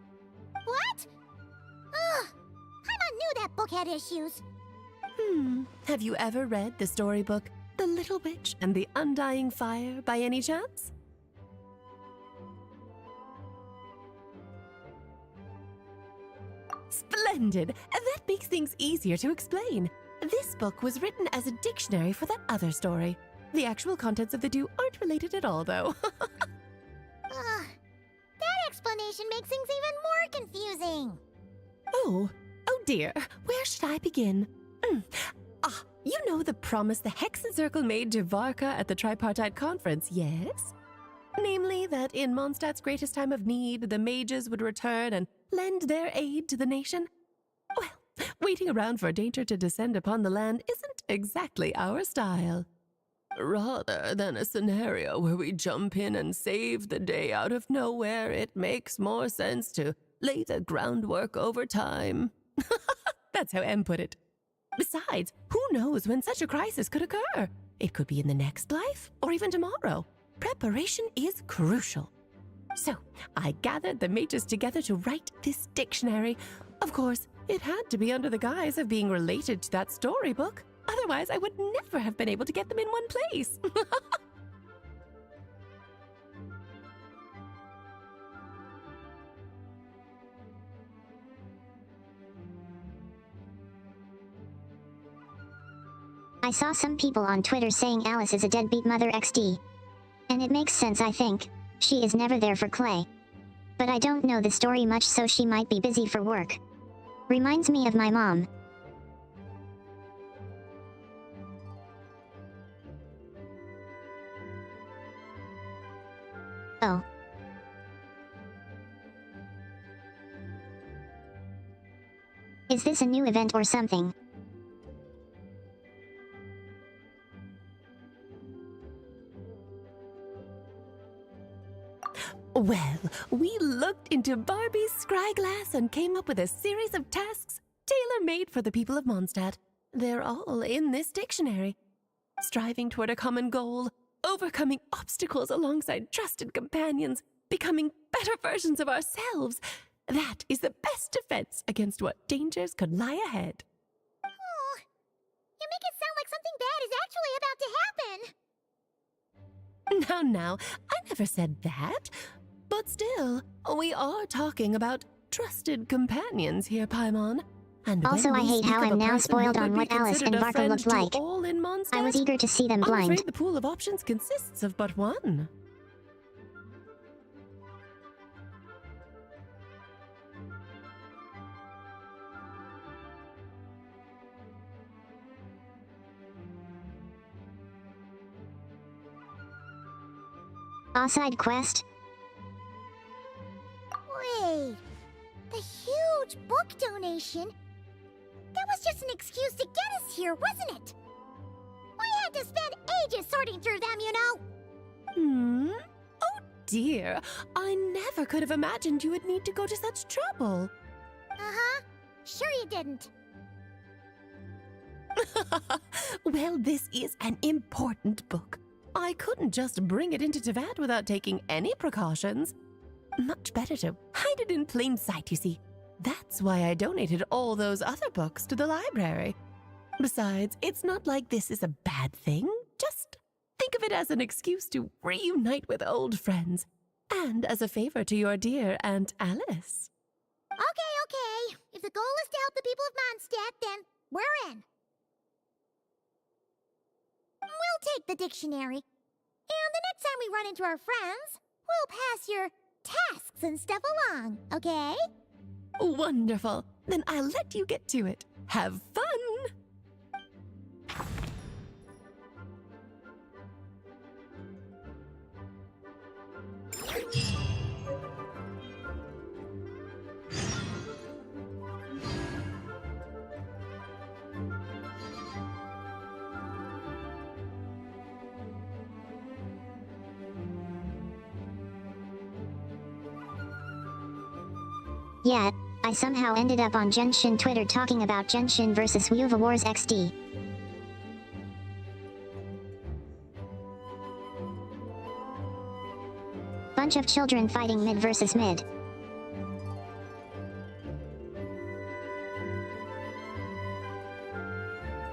What? Ugh. Paimon knew that book had issues. Have you ever read the storybook The Little Witch and the Undying Fire by any chance? Splendid! That makes things easier to explain. This book was written as a dictionary for that other story. The actual contents of the two aren't related at all, though. That explanation makes things even more confusing. Oh dear. Where should I begin? You know the promise the Hexen Circle made to Varka at the Tripartite Conference, yes? Namely, that in Mondstadt's greatest time of need, the mages would return and lend their aid to the nation? Well, waiting around for danger to descend upon the land isn't exactly our style. Rather than a scenario where we jump in and save the day out of nowhere, it makes more sense to lay the groundwork over time. That's how M put it. Besides, who knows when such a crisis could occur? It could be in the next life, or even tomorrow. Preparation is crucial. So, I gathered the mages together to write this dictionary. Of course, it had to be under the guise of being related to that storybook. Otherwise, I would never have been able to get them in one place. I saw some people on Twitter saying Alice is a deadbeat mother XD. And it makes sense, I think. She is never there for Clay. But I don't know the story much, so she might be busy for work. Reminds me of my mom. Oh. Is this a new event or something? Well, we looked into Barbie's scryglass and came up with a series of tasks tailor-made for the people of Mondstadt. They're all in this dictionary. Striving toward a common goal, overcoming obstacles alongside trusted companions, becoming better versions of ourselves. That is the best defense against what dangers could lie ahead. Oh, you make it sound like something bad is actually about to happen. Now, I never said that. But still, we are talking about trusted companions here, Paimon. And also, I hate how I'm now spoiled on what Alice and Varka looked like. I was eager to see them I'm blind. afraid the pool of options consists of but one. A side quest? Wait, the huge book donation? That was just an excuse to get us here, wasn't it? We had to spend ages sorting through them, you know. Oh dear, I never could have imagined you would need to go to such trouble. Uh-huh. Sure you didn't. Well, this is an important book. I couldn't just bring it into Tevat without taking any precautions. Much better to hide it in plain sight, you see. That's why I donated all those other books to the library. Besides, it's not like this is a bad thing. Just think of it as an excuse to reunite with old friends. And as a favor to your dear Aunt Alice. Okay. If the goal is to help the people of Mondstadt, then we're in. We'll take the dictionary. And the next time we run into our friends, we'll pass your tasks and stuff along, okay? Wonderful. Then I'll let you get to it. Have fun! Yeah, I somehow ended up on Genshin Twitter talking about Genshin vs Wuva Wars XD. Bunch of children fighting mid versus mid.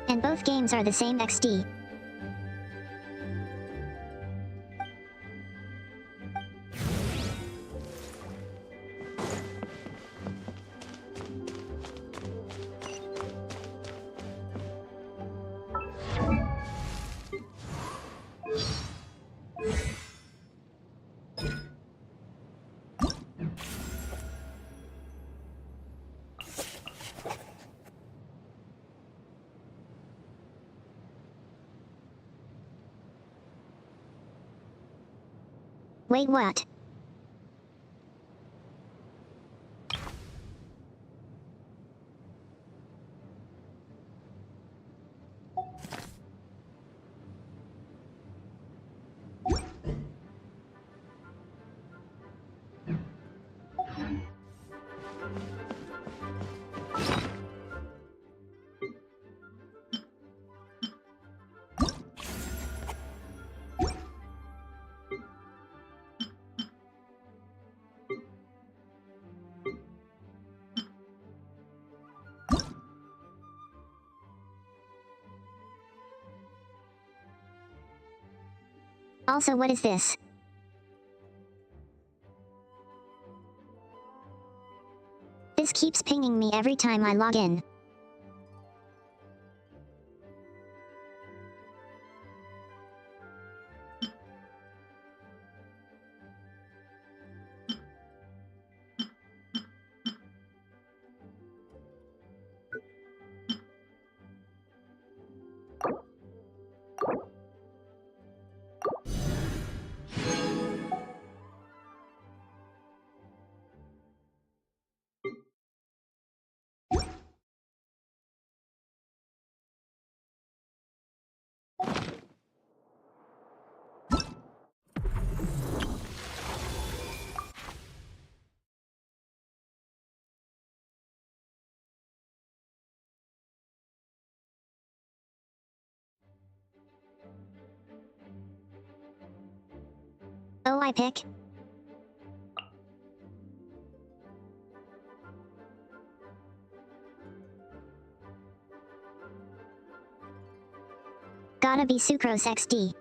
And both games are the same XD. Wait, what? Also, what is this? This keeps pinging me every time I log in. Oh, I pick. Gotta be Sucrose XD.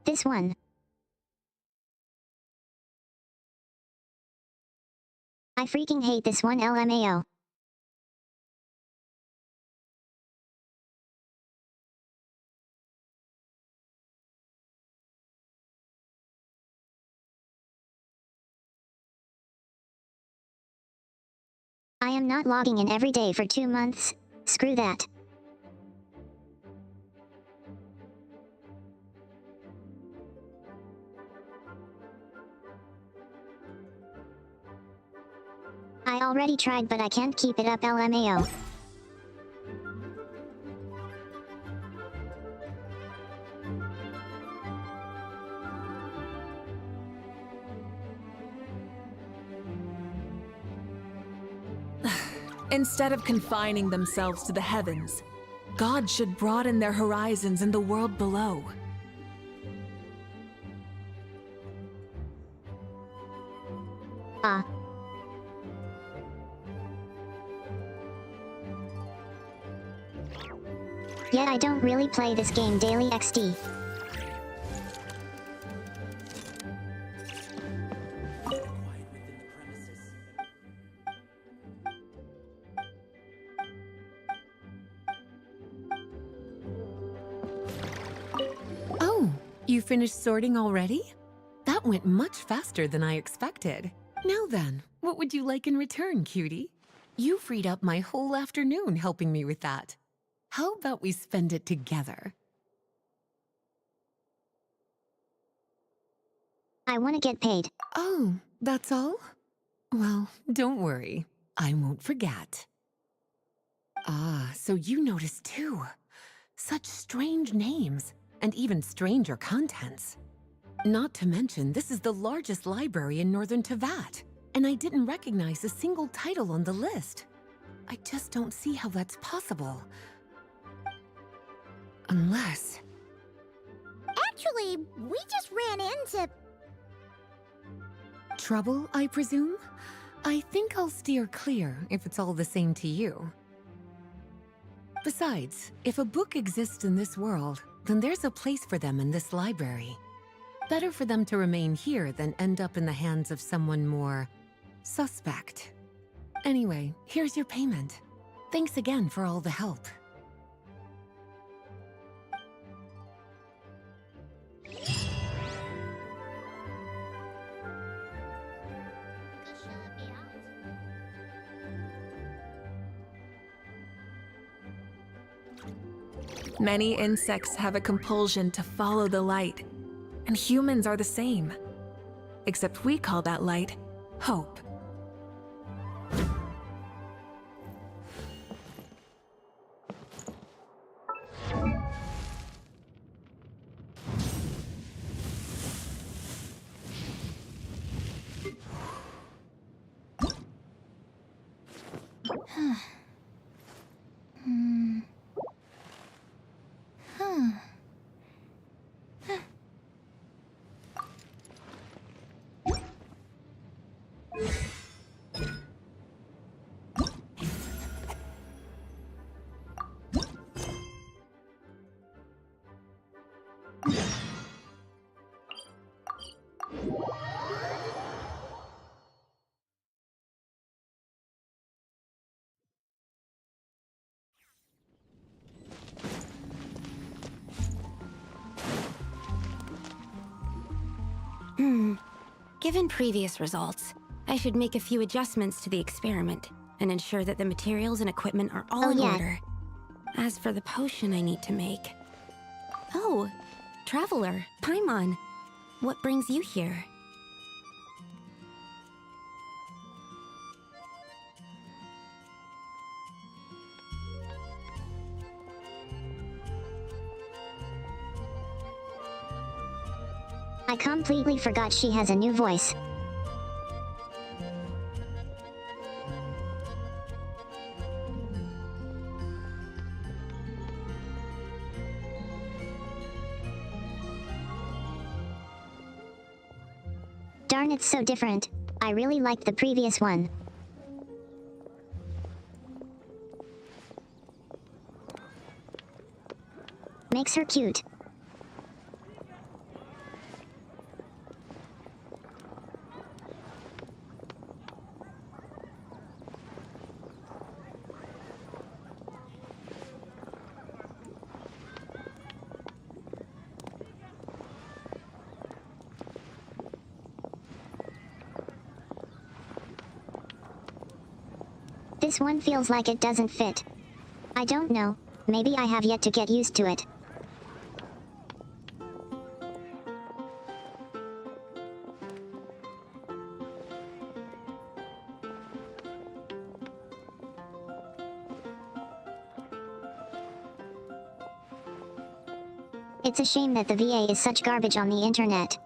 This one. I freaking hate this one, LMAO. I am not logging in every day for 2 months. Screw that. I already tried, but I can't keep it up, LMAO. Instead of confining themselves to the heavens, God should broaden their horizons in the world below. Yet I don't really play this game daily XD. Oh, you finished sorting already? That went much faster than I expected. Now then, what would you like in return, cutie? You freed up my whole afternoon helping me with that. How about we spend it together? I want to get paid. Oh, that's all? Well, don't worry. I won't forget. Ah, so you noticed too. Such strange names, and even stranger contents. Not to mention, this is the largest library in Northern Tevat, and I didn't recognize a single title on the list. I just don't see how that's possible. Unless... Actually, we just ran into... Trouble, I presume? I think I'll steer clear if it's all the same to you. Besides, if a book exists in this world, then there's a place for them in this library. Better for them to remain here than end up in the hands of someone more suspect. Anyway, here's your payment. Thanks again for all the help. Many insects have a compulsion to follow the light, and humans are the same. Except we call that light hope. Given previous results, I should make a few adjustments to the experiment and ensure that the materials and equipment are all in order. As for the potion I need to make... Oh, Traveler, Paimon, what brings you here? I completely forgot she has a new voice. Darn, it's so different. I really liked the previous one. Makes her cute. This one feels like it doesn't fit. I don't know, maybe I have yet to get used to it. It's a shame that the VA is such garbage on the internet.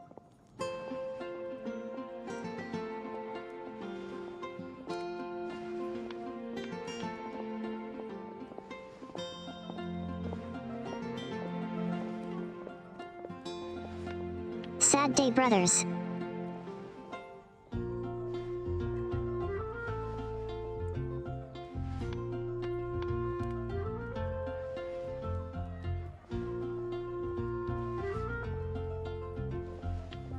Sad day, brothers.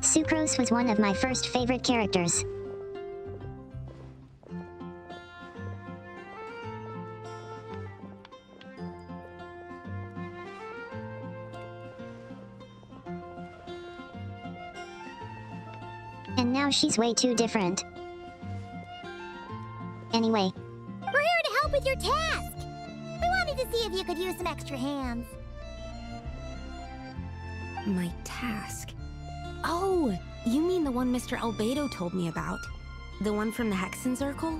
Sucrose was one of my first favorite characters. And now she's way too different. Anyway. We're here to help with your task. We wanted to see if you could use some extra hands. My task? Oh, you mean the one Mr. Albedo told me about? The one from the Hexenzirkel?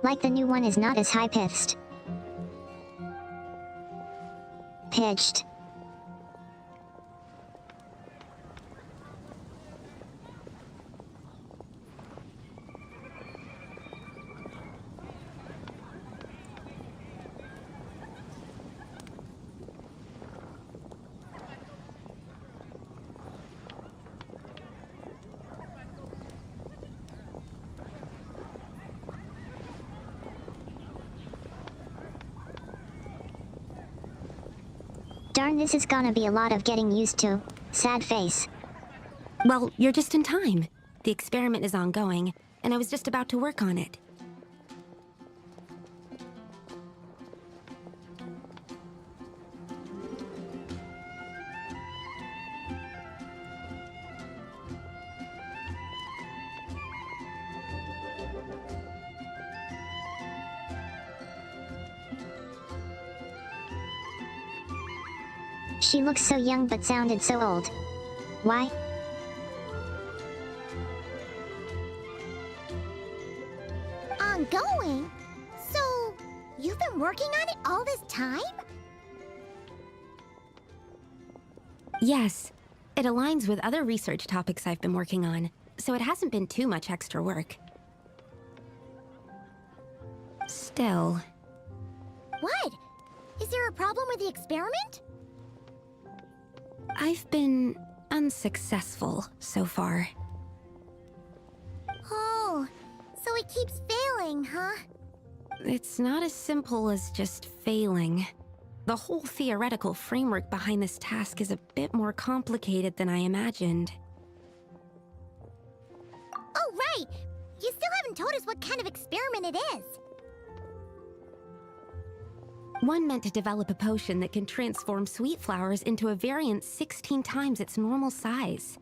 Like the new one is not as high-pitched. Pitched. Darn, this is gonna be a lot of getting used to. Sad face. Well, you're just in time. The experiment is ongoing, and I was just about to work on it. She looks so young but sounded so old. Why? Ongoing? So, you've been working on it all this time? Yes. It aligns with other research topics I've been working on, so it hasn't been too much extra work. Still... What? Is there a problem with the experiment? I've been unsuccessful so far. Oh, so it keeps failing, huh? It's not as simple as just failing. The whole theoretical framework behind this task is a bit more complicated than I imagined. Oh, right! You still haven't told us what kind of experiment it is. One meant to develop a potion that can transform sweet flowers into a variant 16 times its normal size.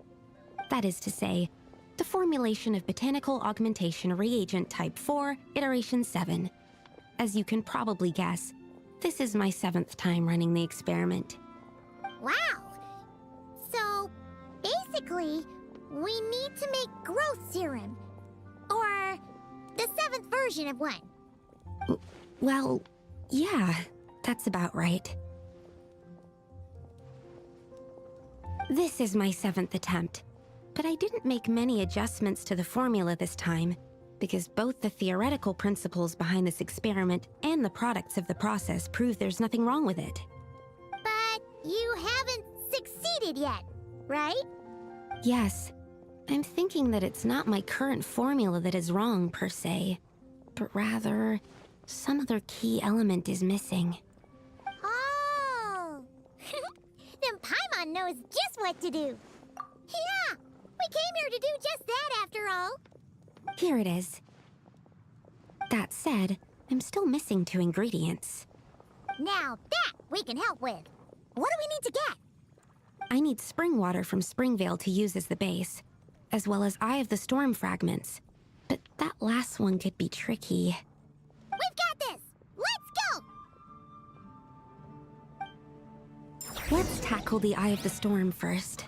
That is to say, the formulation of Botanical Augmentation Reagent Type 4, Iteration 7. As you can probably guess, this is my 7th time running the experiment. Wow! So, basically, we need to make growth serum. Or the 7th version of one. Well, yeah, that's about right. This is my 7th attempt, but I didn't make many adjustments to the formula this time, because both the theoretical principles behind this experiment and the products of the process prove there's nothing wrong with it. But you haven't succeeded yet, right? Yes. I'm thinking that it's not my current formula that is wrong, per se, but rather, some other key element is missing. Oh! Then Paimon knows just what to do. Yeah! We came here to do just that, after all. Here it is. That said, I'm still missing 2 ingredients. Now that we can help with. What do we need to get? I need spring water from Springvale to use as the base, as well as Eye of the Storm fragments. But that last one could be tricky. We've got this! Let's go! Let's tackle the Eye of the Storm first.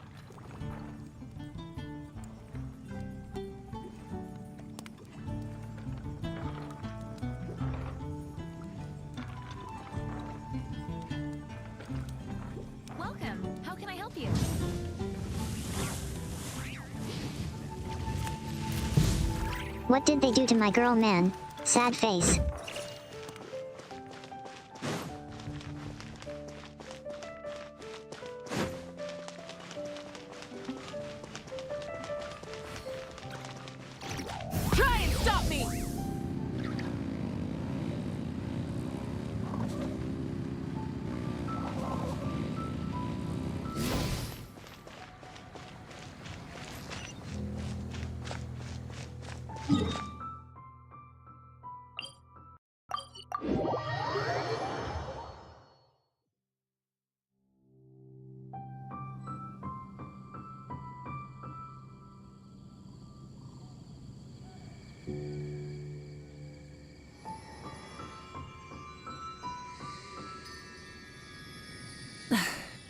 What did they do to my girl, man? Sad face. Try and stop me!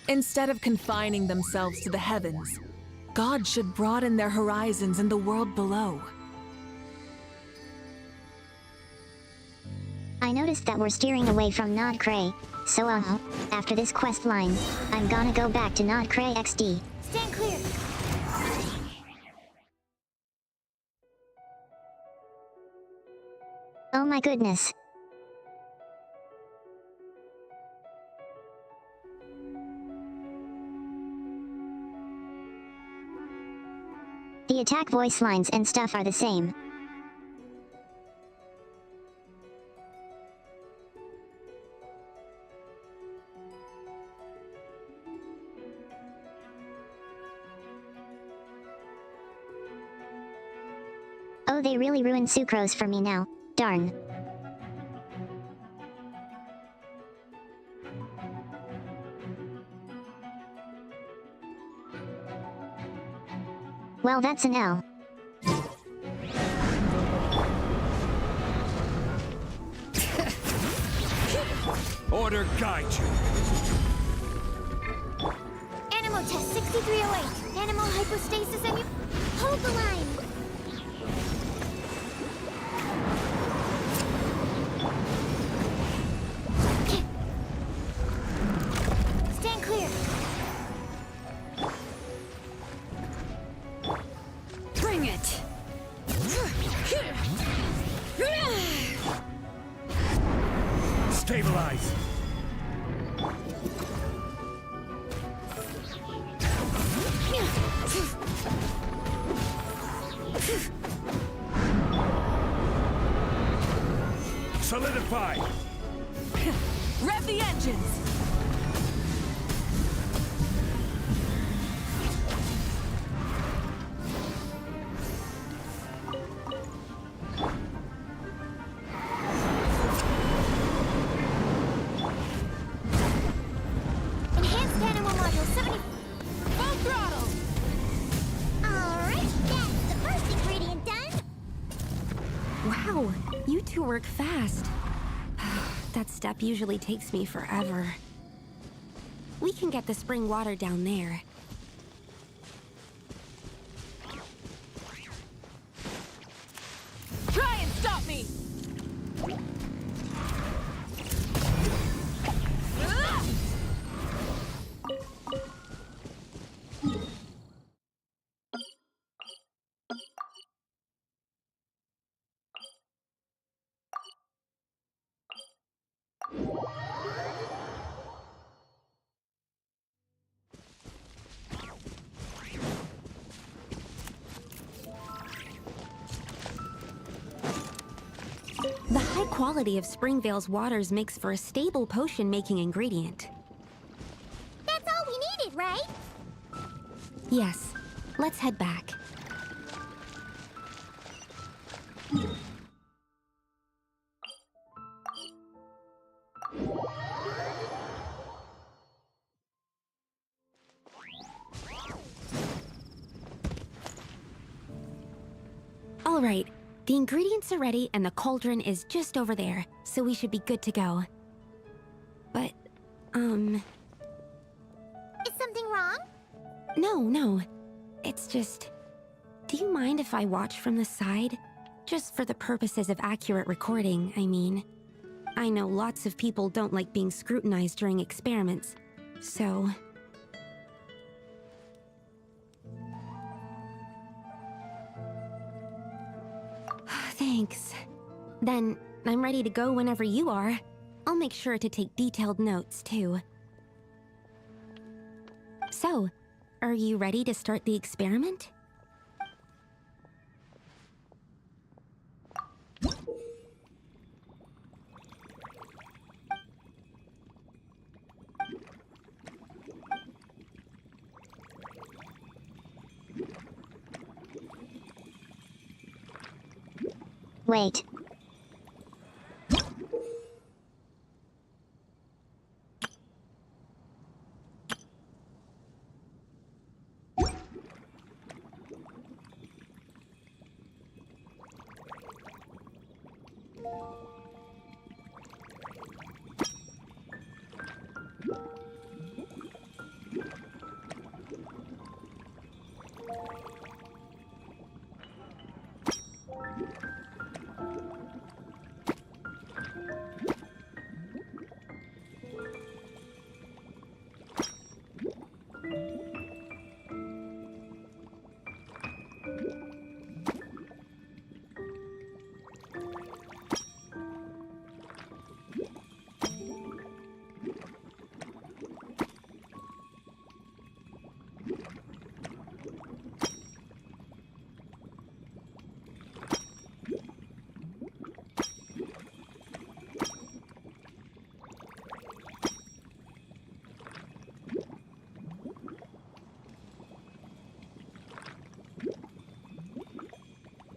Instead of confining themselves to the heavens, God should broaden their horizons in the world below. I noticed that we're steering away from Nod Krai, so after this quest line, I'm gonna go back to Nod Krai XD. Stand clear. Oh my goodness. The attack voice lines and stuff are the same. Oh, they really ruined Sucrose for me now. Darn. Well, that's an L. Order guide you. Animal test 6308. Animal hypostasis and you... Hold the line. Stand clear. Bring it! Stabilize. Solidify. Rev the engines! Enhanced animal module 70... Full throttle! Alright, that's the first ingredient done. Wow, you two work fast. That step usually takes me forever. We can get the spring water down there. Try and stop me! The high quality of Springvale's waters makes for a stable potion-making ingredient. That's all we needed, right? Yes, let's head back. All right, the ingredients are ready and the cauldron is just over there, so we should be good to go. But, Is something wrong? no. It's just... Do you mind if I watch from the side? Just for the purposes of accurate recording, I mean. I know lots of people don't like being scrutinized during experiments, so... Thanks. Then, I'm ready to go whenever you are. I'll make sure to take detailed notes, too. So, are you ready to start the experiment? Wait.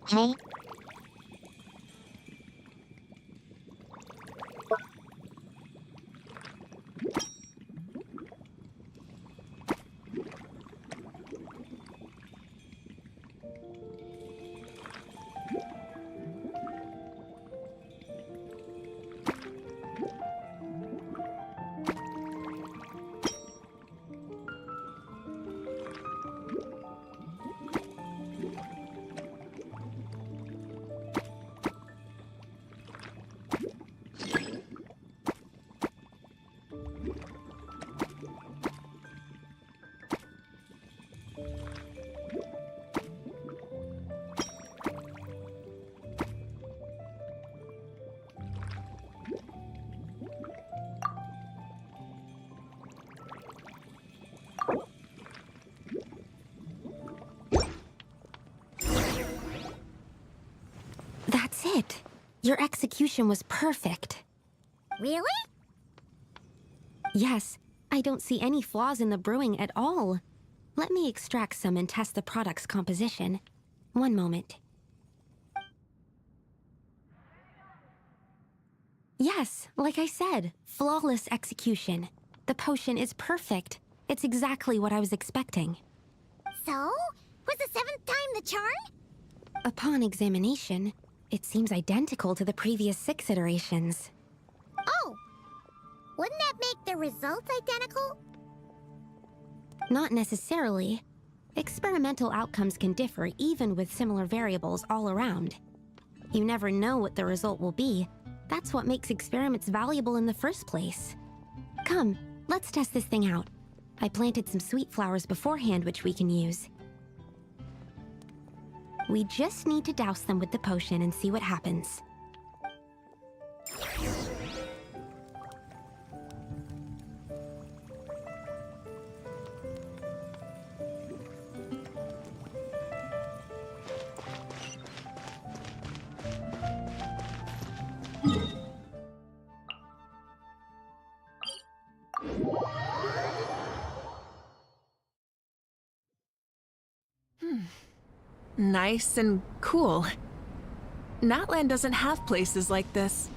Hey? That's it. Your execution was perfect. Really? Yes, I don't see any flaws in the brewing at all. Let me extract some and test the product's composition. One moment. Yes, like I said, flawless execution. The potion is perfect. It's exactly what I was expecting. So? Was the 7th time the charm? Upon examination, it seems identical to the previous 6 iterations. Oh! Wouldn't that make the results identical? Not necessarily. Experimental outcomes can differ even with similar variables all around. You never know what the result will be. That's what makes experiments valuable in the first place. Come, let's test this thing out. I planted some sweet flowers beforehand which we can use. We just need to douse them with the potion and see what happens. Nice and cool. Natland doesn't have places like this.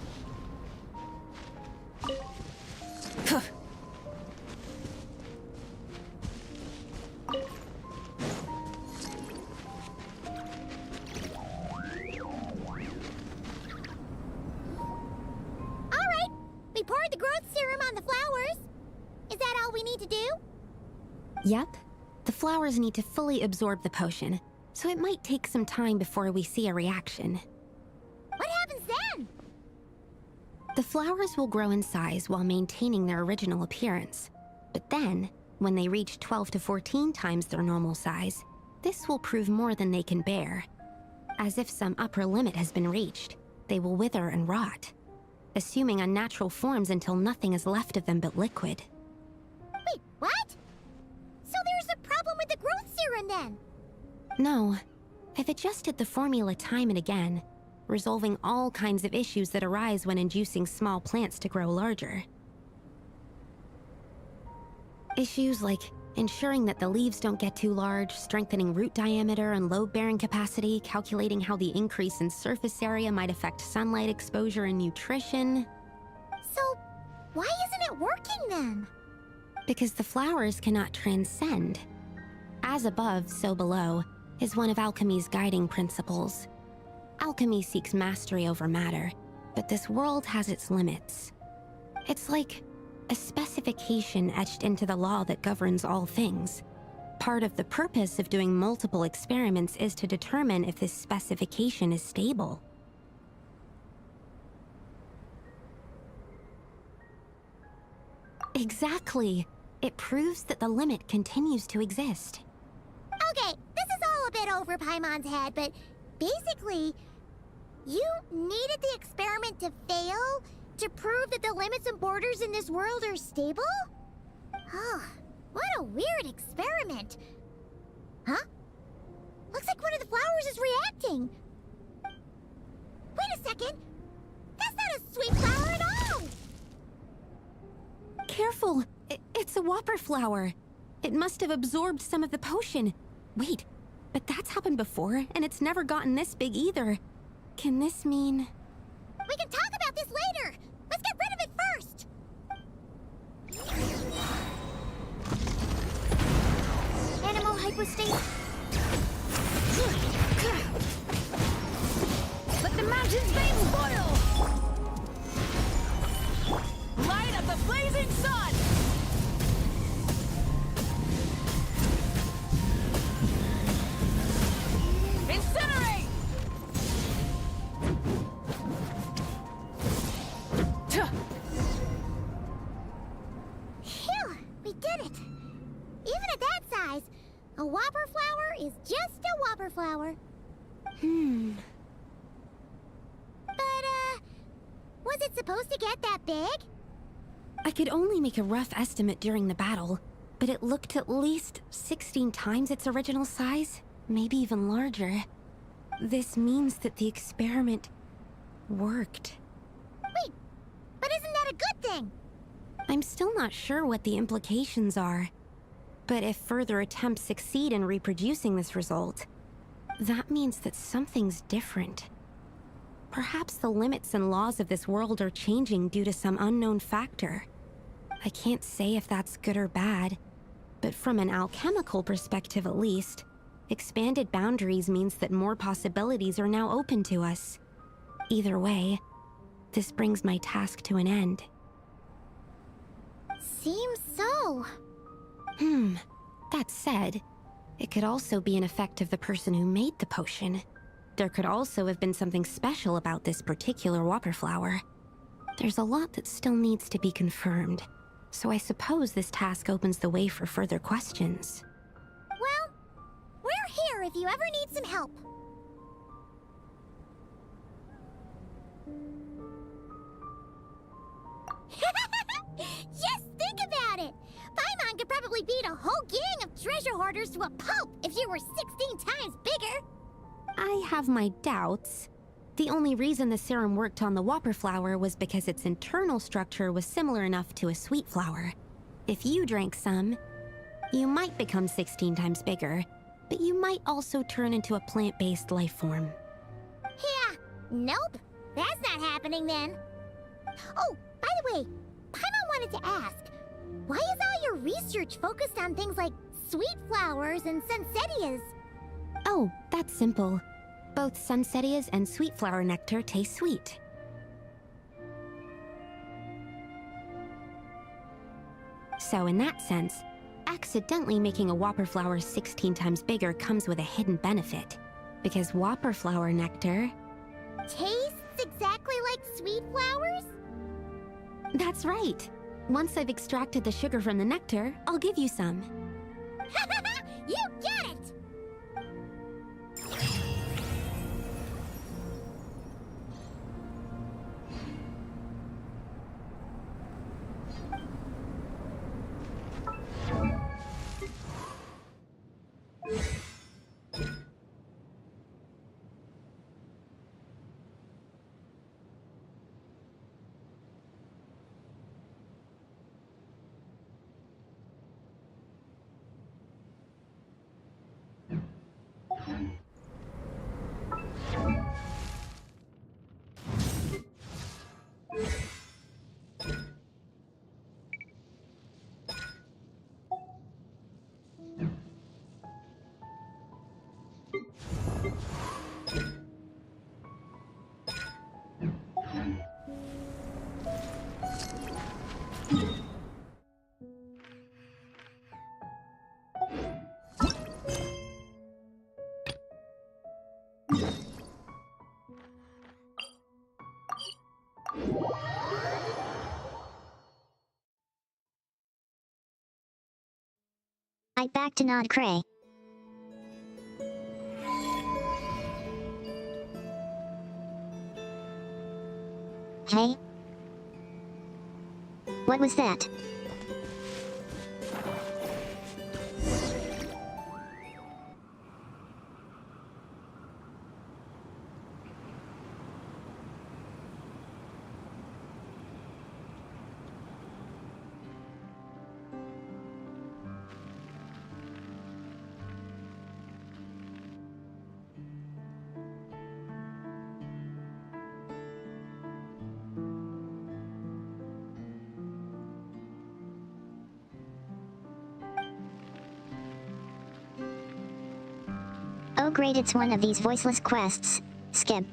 Alright! We poured the growth serum on the flowers. Is that all we need to do? Yep. The flowers need to fully absorb the potion, so it might take some time before we see a reaction. What happens then? The flowers will grow in size while maintaining their original appearance. But then, when they reach 12 to 14 times their normal size, this will prove more than they can bear. as if some upper limit has been reached. They will wither and rot, assuming unnatural forms until nothing is left of them but liquid. Wait, what? So there's a problem with the growth serum then? No. I've adjusted the formula time and again, resolving all kinds of issues that arise when inducing small plants to grow larger. Issues like ensuring that the leaves don't get too large, strengthening root diameter and load-bearing capacity, calculating how the increase in surface area might affect sunlight exposure and nutrition. So, why isn't it working then? Because the flowers cannot transcend. As above, so below, is one of alchemy's guiding principles. Alchemy seeks mastery over matter, but this world has its limits. It's like a specification etched into the law that governs all things. Part of the purpose of doing multiple experiments is to determine if this specification is stable. Exactly. It proves that the limit continues to exist. Okay, this is all a bit over Paimon's head, but basically, you needed the experiment to fail to prove that the limits and borders in this world are stable? Oh, what a weird experiment. Huh? Looks like one of the flowers is reacting. Wait a second. That's not a sweet flower at all! Careful! It's a whopper flower. It must have absorbed some of the potion. Wait, but that's happened before, and it's never gotten this big either. Can this mean... We can talk about this later! Let's get rid of it first! Animal hypostate. Let the mountain's veins boil! Light of the blazing sun! Incinerate! Phew, we did it! Even at that size, a whopper flower is just a whopper flower. But, was it supposed to get that big? I could only make a rough estimate during the battle, but it looked at least 16 times its original size, maybe even larger. This means that the experiment worked. Wait, but isn't that a good thing? I'm still not sure what the implications are, but if further attempts succeed in reproducing this result, that means that something's different. Perhaps the limits and laws of this world are changing due to some unknown factor. I can't say if that's good or bad, but from an alchemical perspective at least, expanded boundaries means that more possibilities are now open to us. Either way, this brings my task to an end. Seems so. That said, it could also be an effect of the person who made the potion. There could also have been something special about this particular whopper flower. There's a lot that still needs to be confirmed, so I suppose this task opens the way for further questions. Well, we're here if you ever need some help. Just think about it! Paimon could probably beat a whole gang of treasure hoarders to a pulp if you were 16 times bigger! I have my doubts. The only reason the serum worked on the whopper flower was because its internal structure was similar enough to a sweet flower. If you drank some, you might become 16 times bigger, but you might also turn into a plant-based life form. Yeah, nope. That's not happening then. Oh, by the way, Paimon wanted to ask, why is all your research focused on things like sweet flowers and sunsettias? Oh, that's simple. Both sunsettias and sweet flower nectar taste sweet. So in that sense, accidentally making a whopper flower 16 times bigger comes with a hidden benefit. Because whopper flower nectar... Tastes exactly like sweet flowers? That's right. Once I've extracted the sugar from the nectar, I'll give you some. You get it! I'd back to nod Krai. Hey? What was that? Oh great, it's one of these voiceless quests. Skip.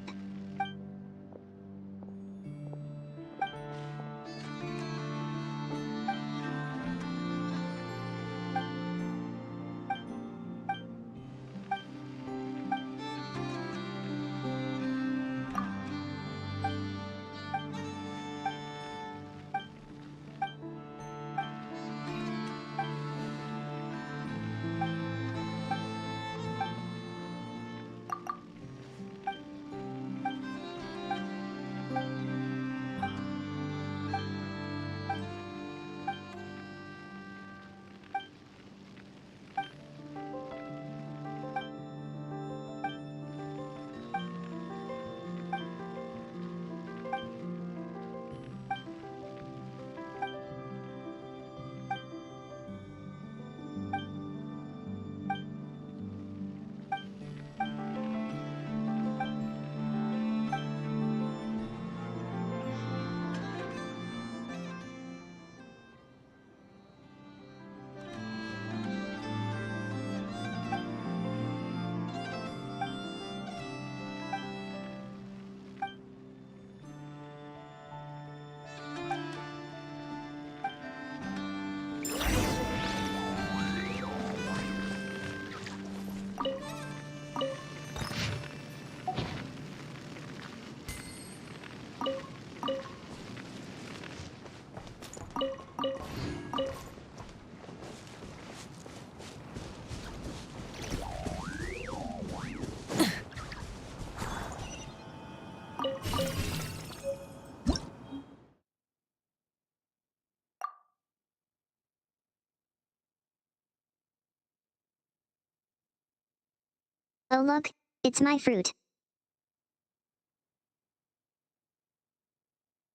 Oh look, it's my fruit.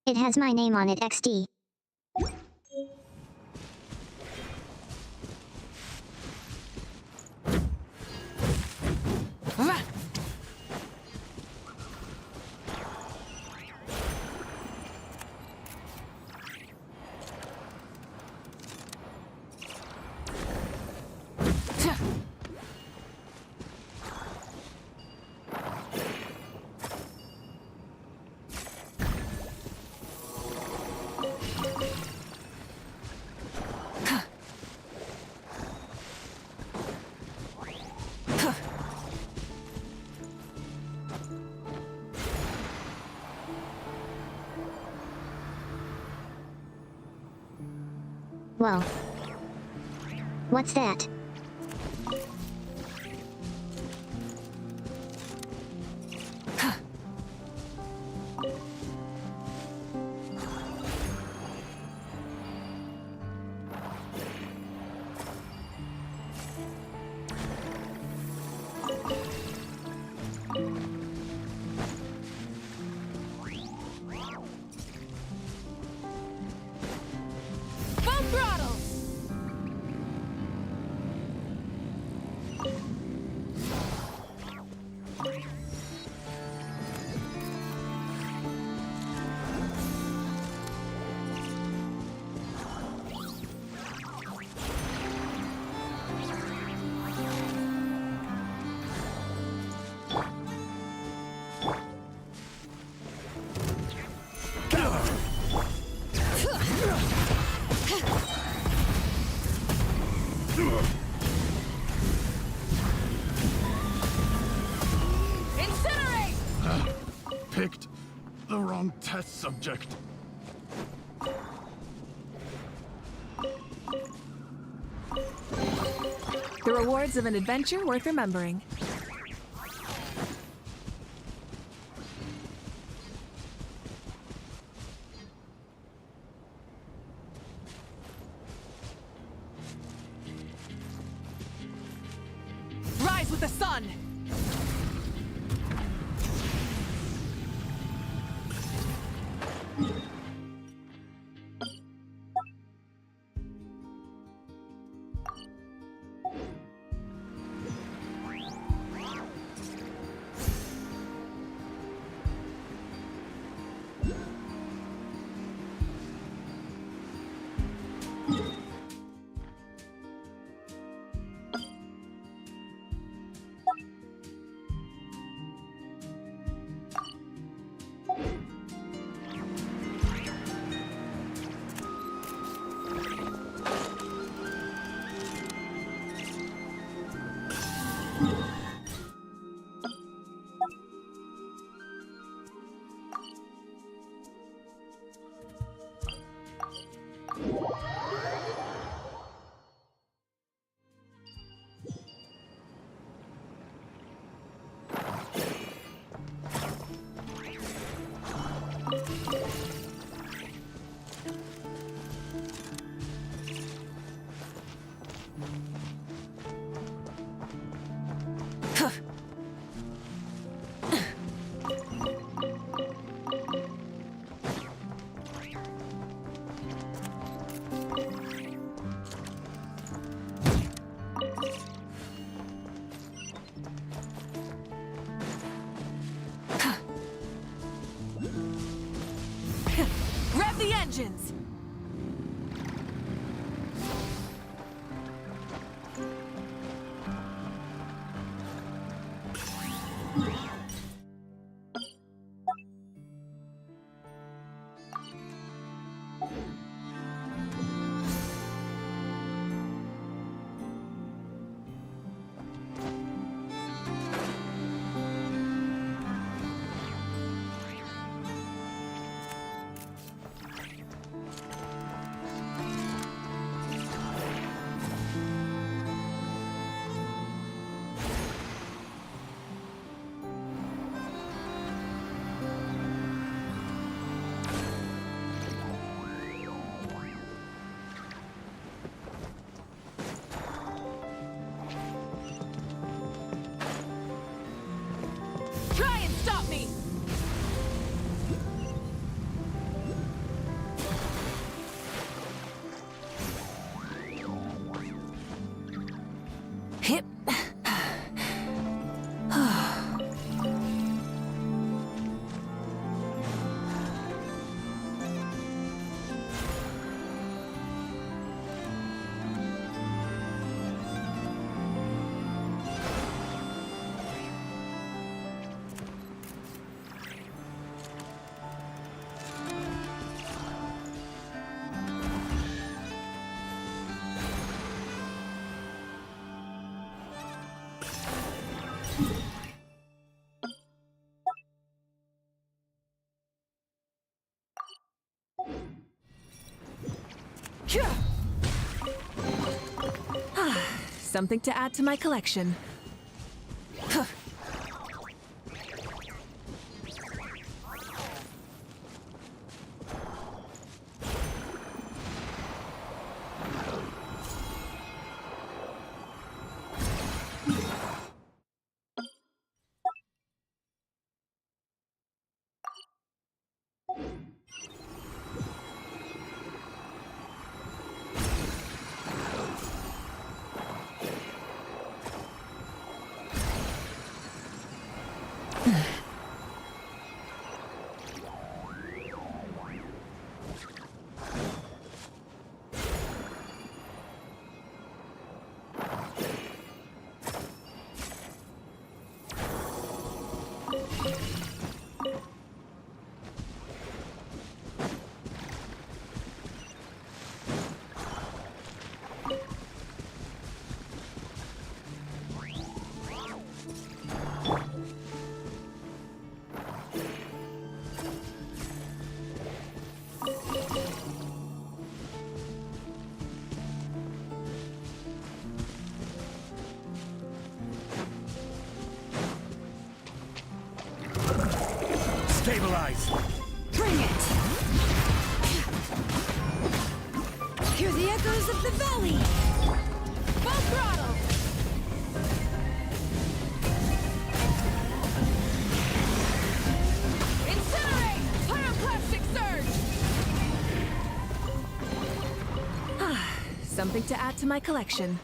It has my name on it, XD. Whoa. What's that? Picked the wrong test subject. The rewards of an adventure worth remembering. Rise with the sun! Rev the engines! Try and stop me! Hip. Something to add to my collection. Stabilize! Bring it! Hear the echoes of the valley! Full throttle! Incinerate! Pyroclastic surge! Something to add to my collection.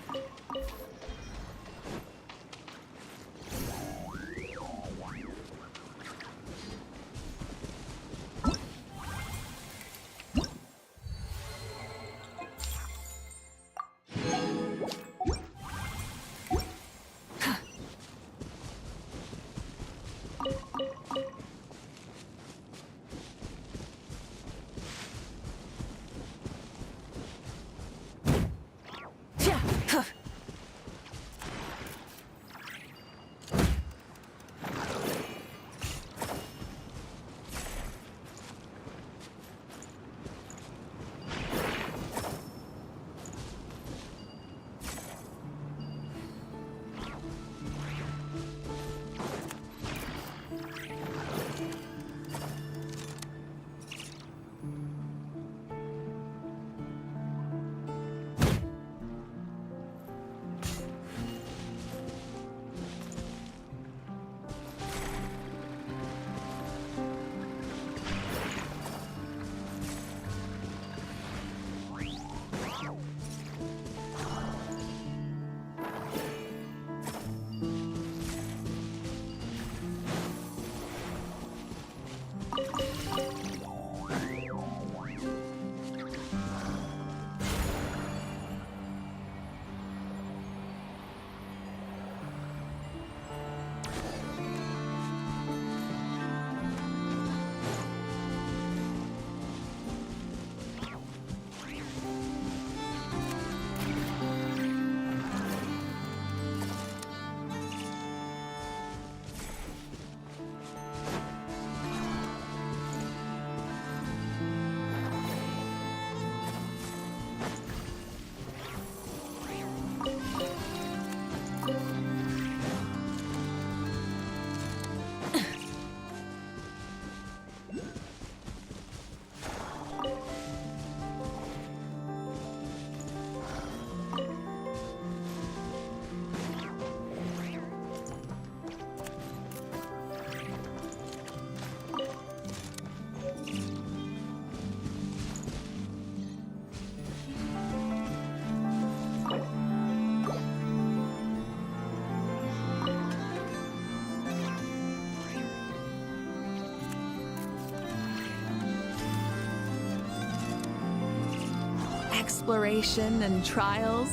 Exploration and trials.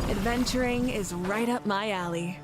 Adventuring is right up my alley.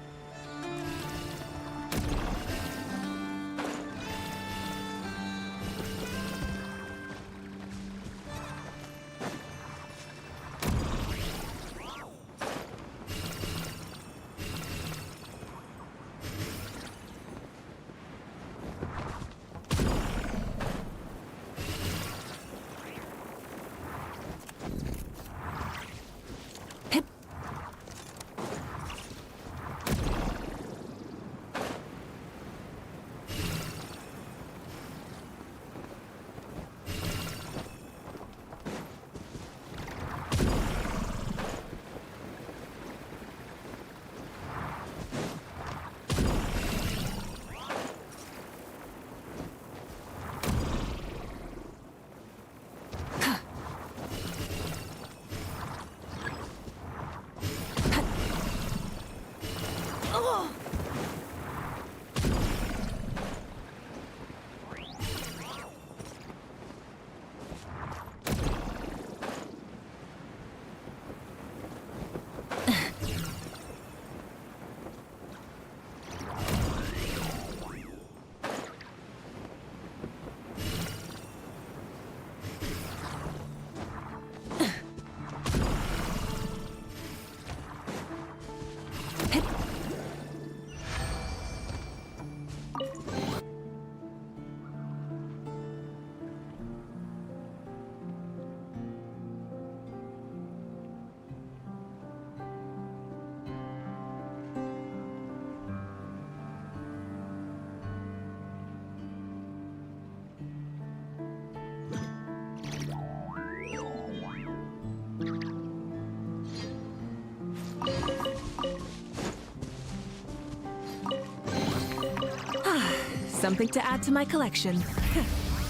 Something to add to my collection.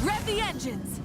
Rev the engines!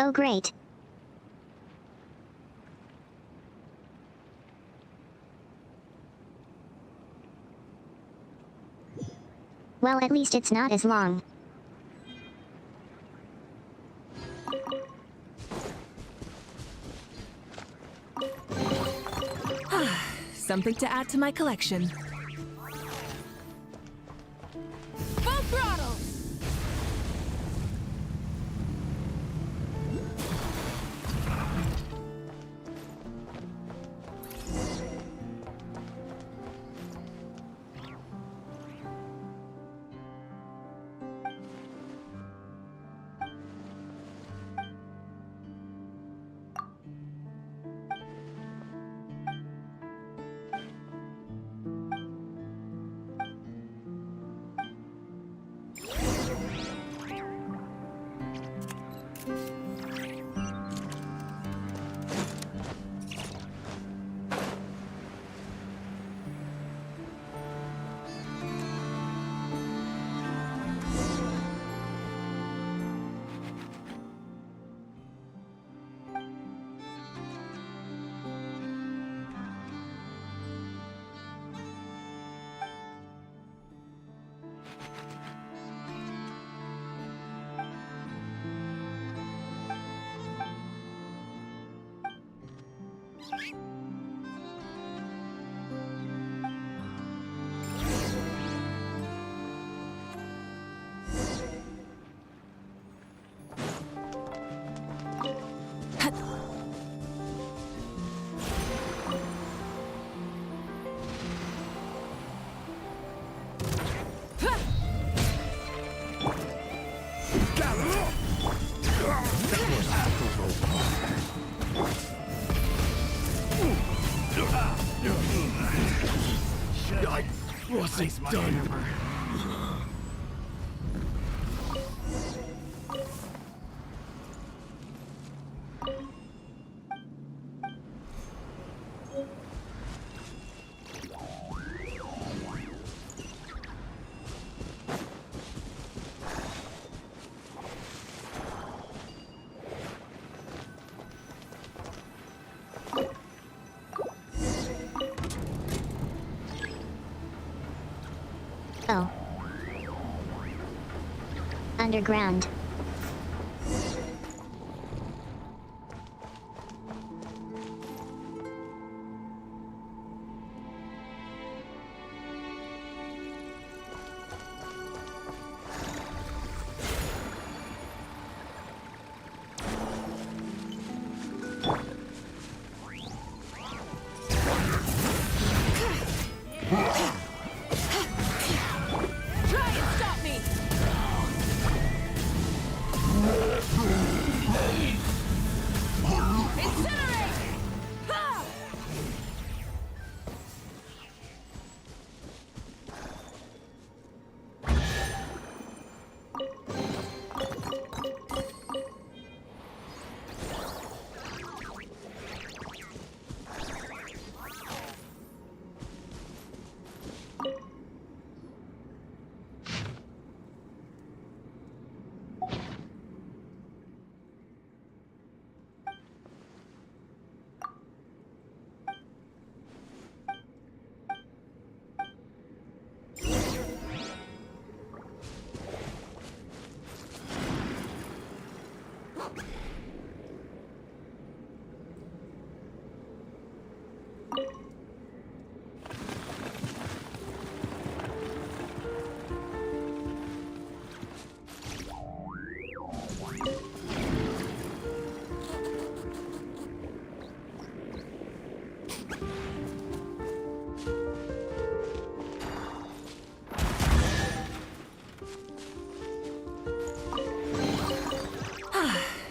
Oh great. Well, at least it's not as long. Something to add to my collection. Full throttle! Wasn't done. underground.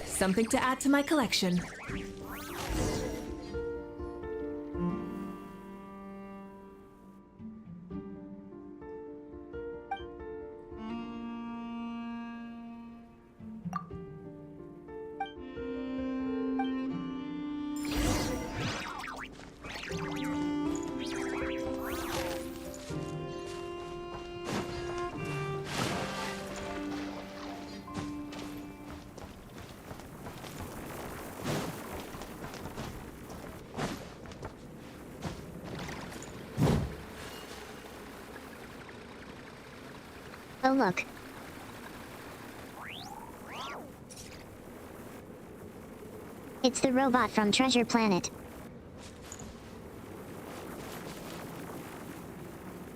Something to add to my collection. Oh look. It's the robot from Treasure Planet.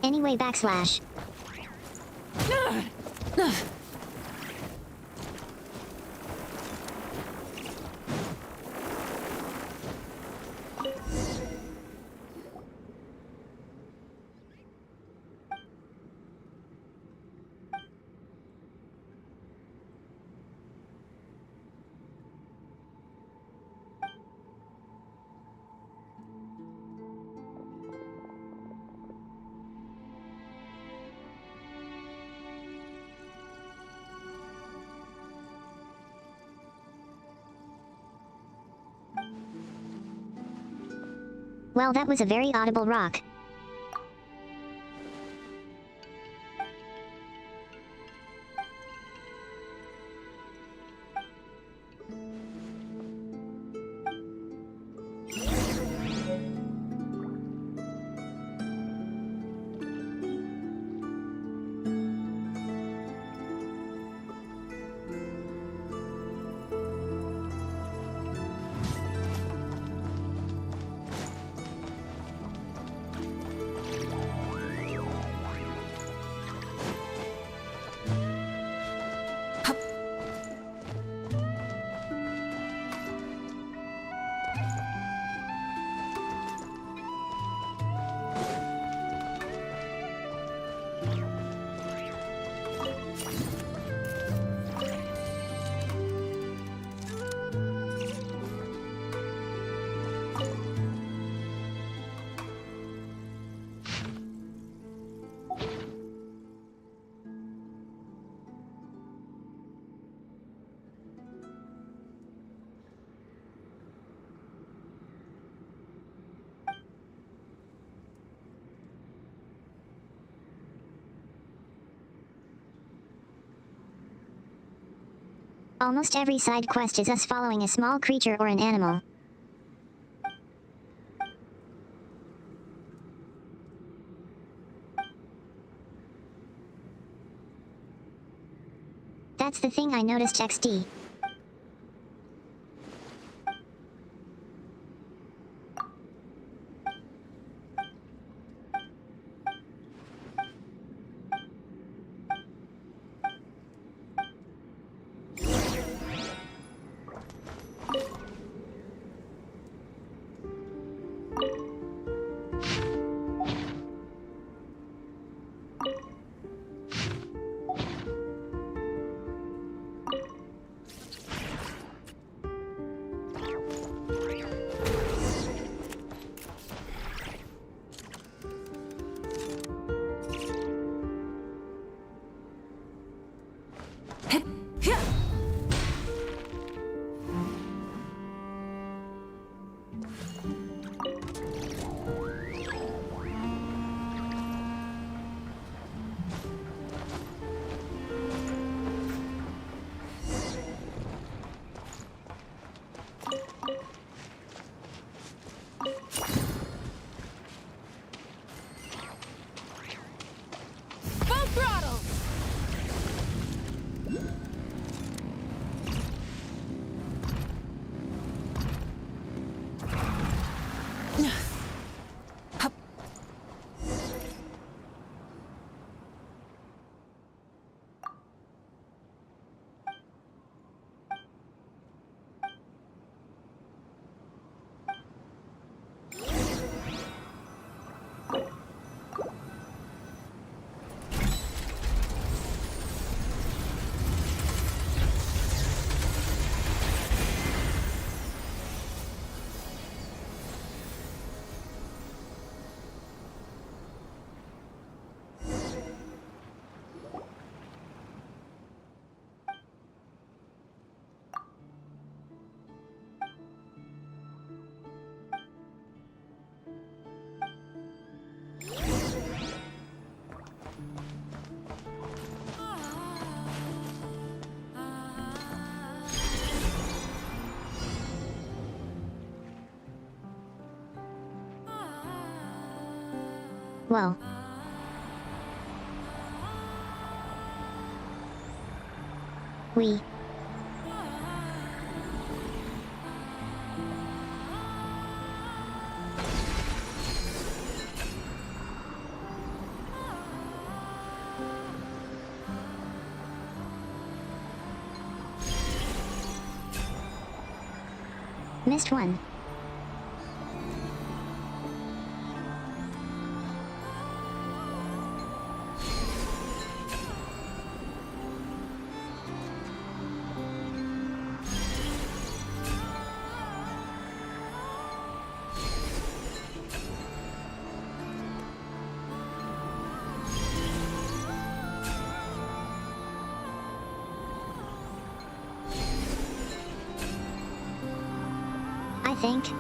Anyway, backslash. Well, that was a very audible rock. Almost every side quest is us following a small creature or an animal. That's the thing I noticed XD. Well. We. Missed one. I think.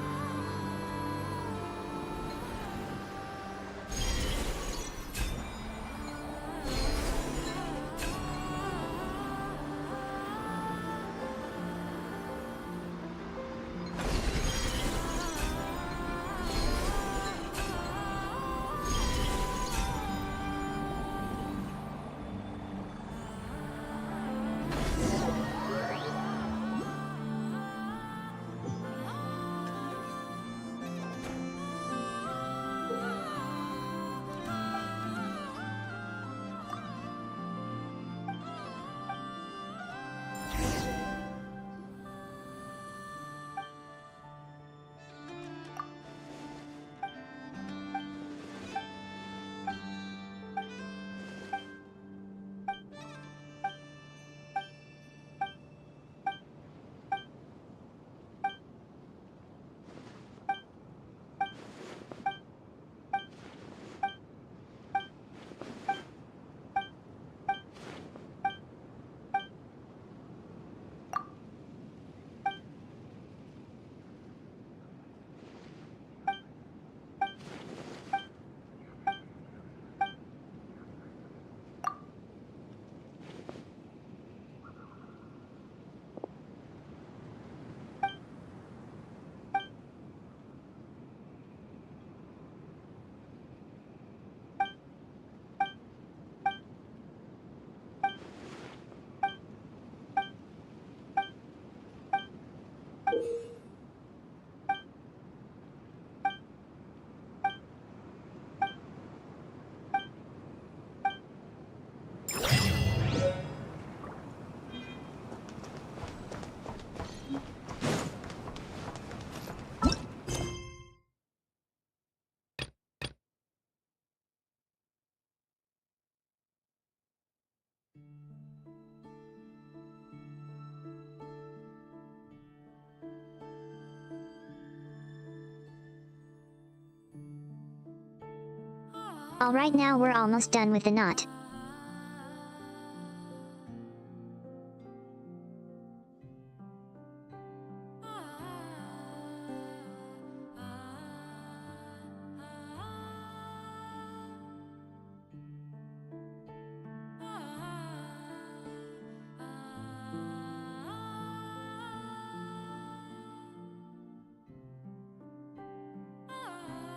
Alright, now we're almost done with the knot.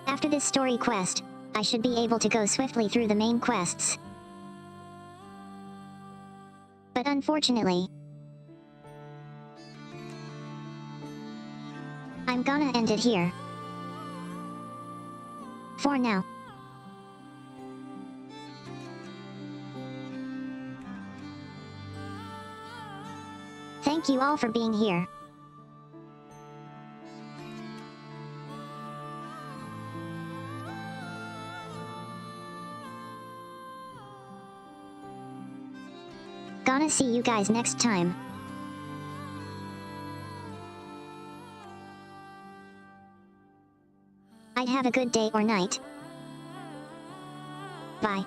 After this story quest, I should be able to go swiftly through the main quests. But unfortunately, I'm gonna end it here. For now. Thank you all for being here. Gonna see you guys next time. I'd have a good day or night. Bye.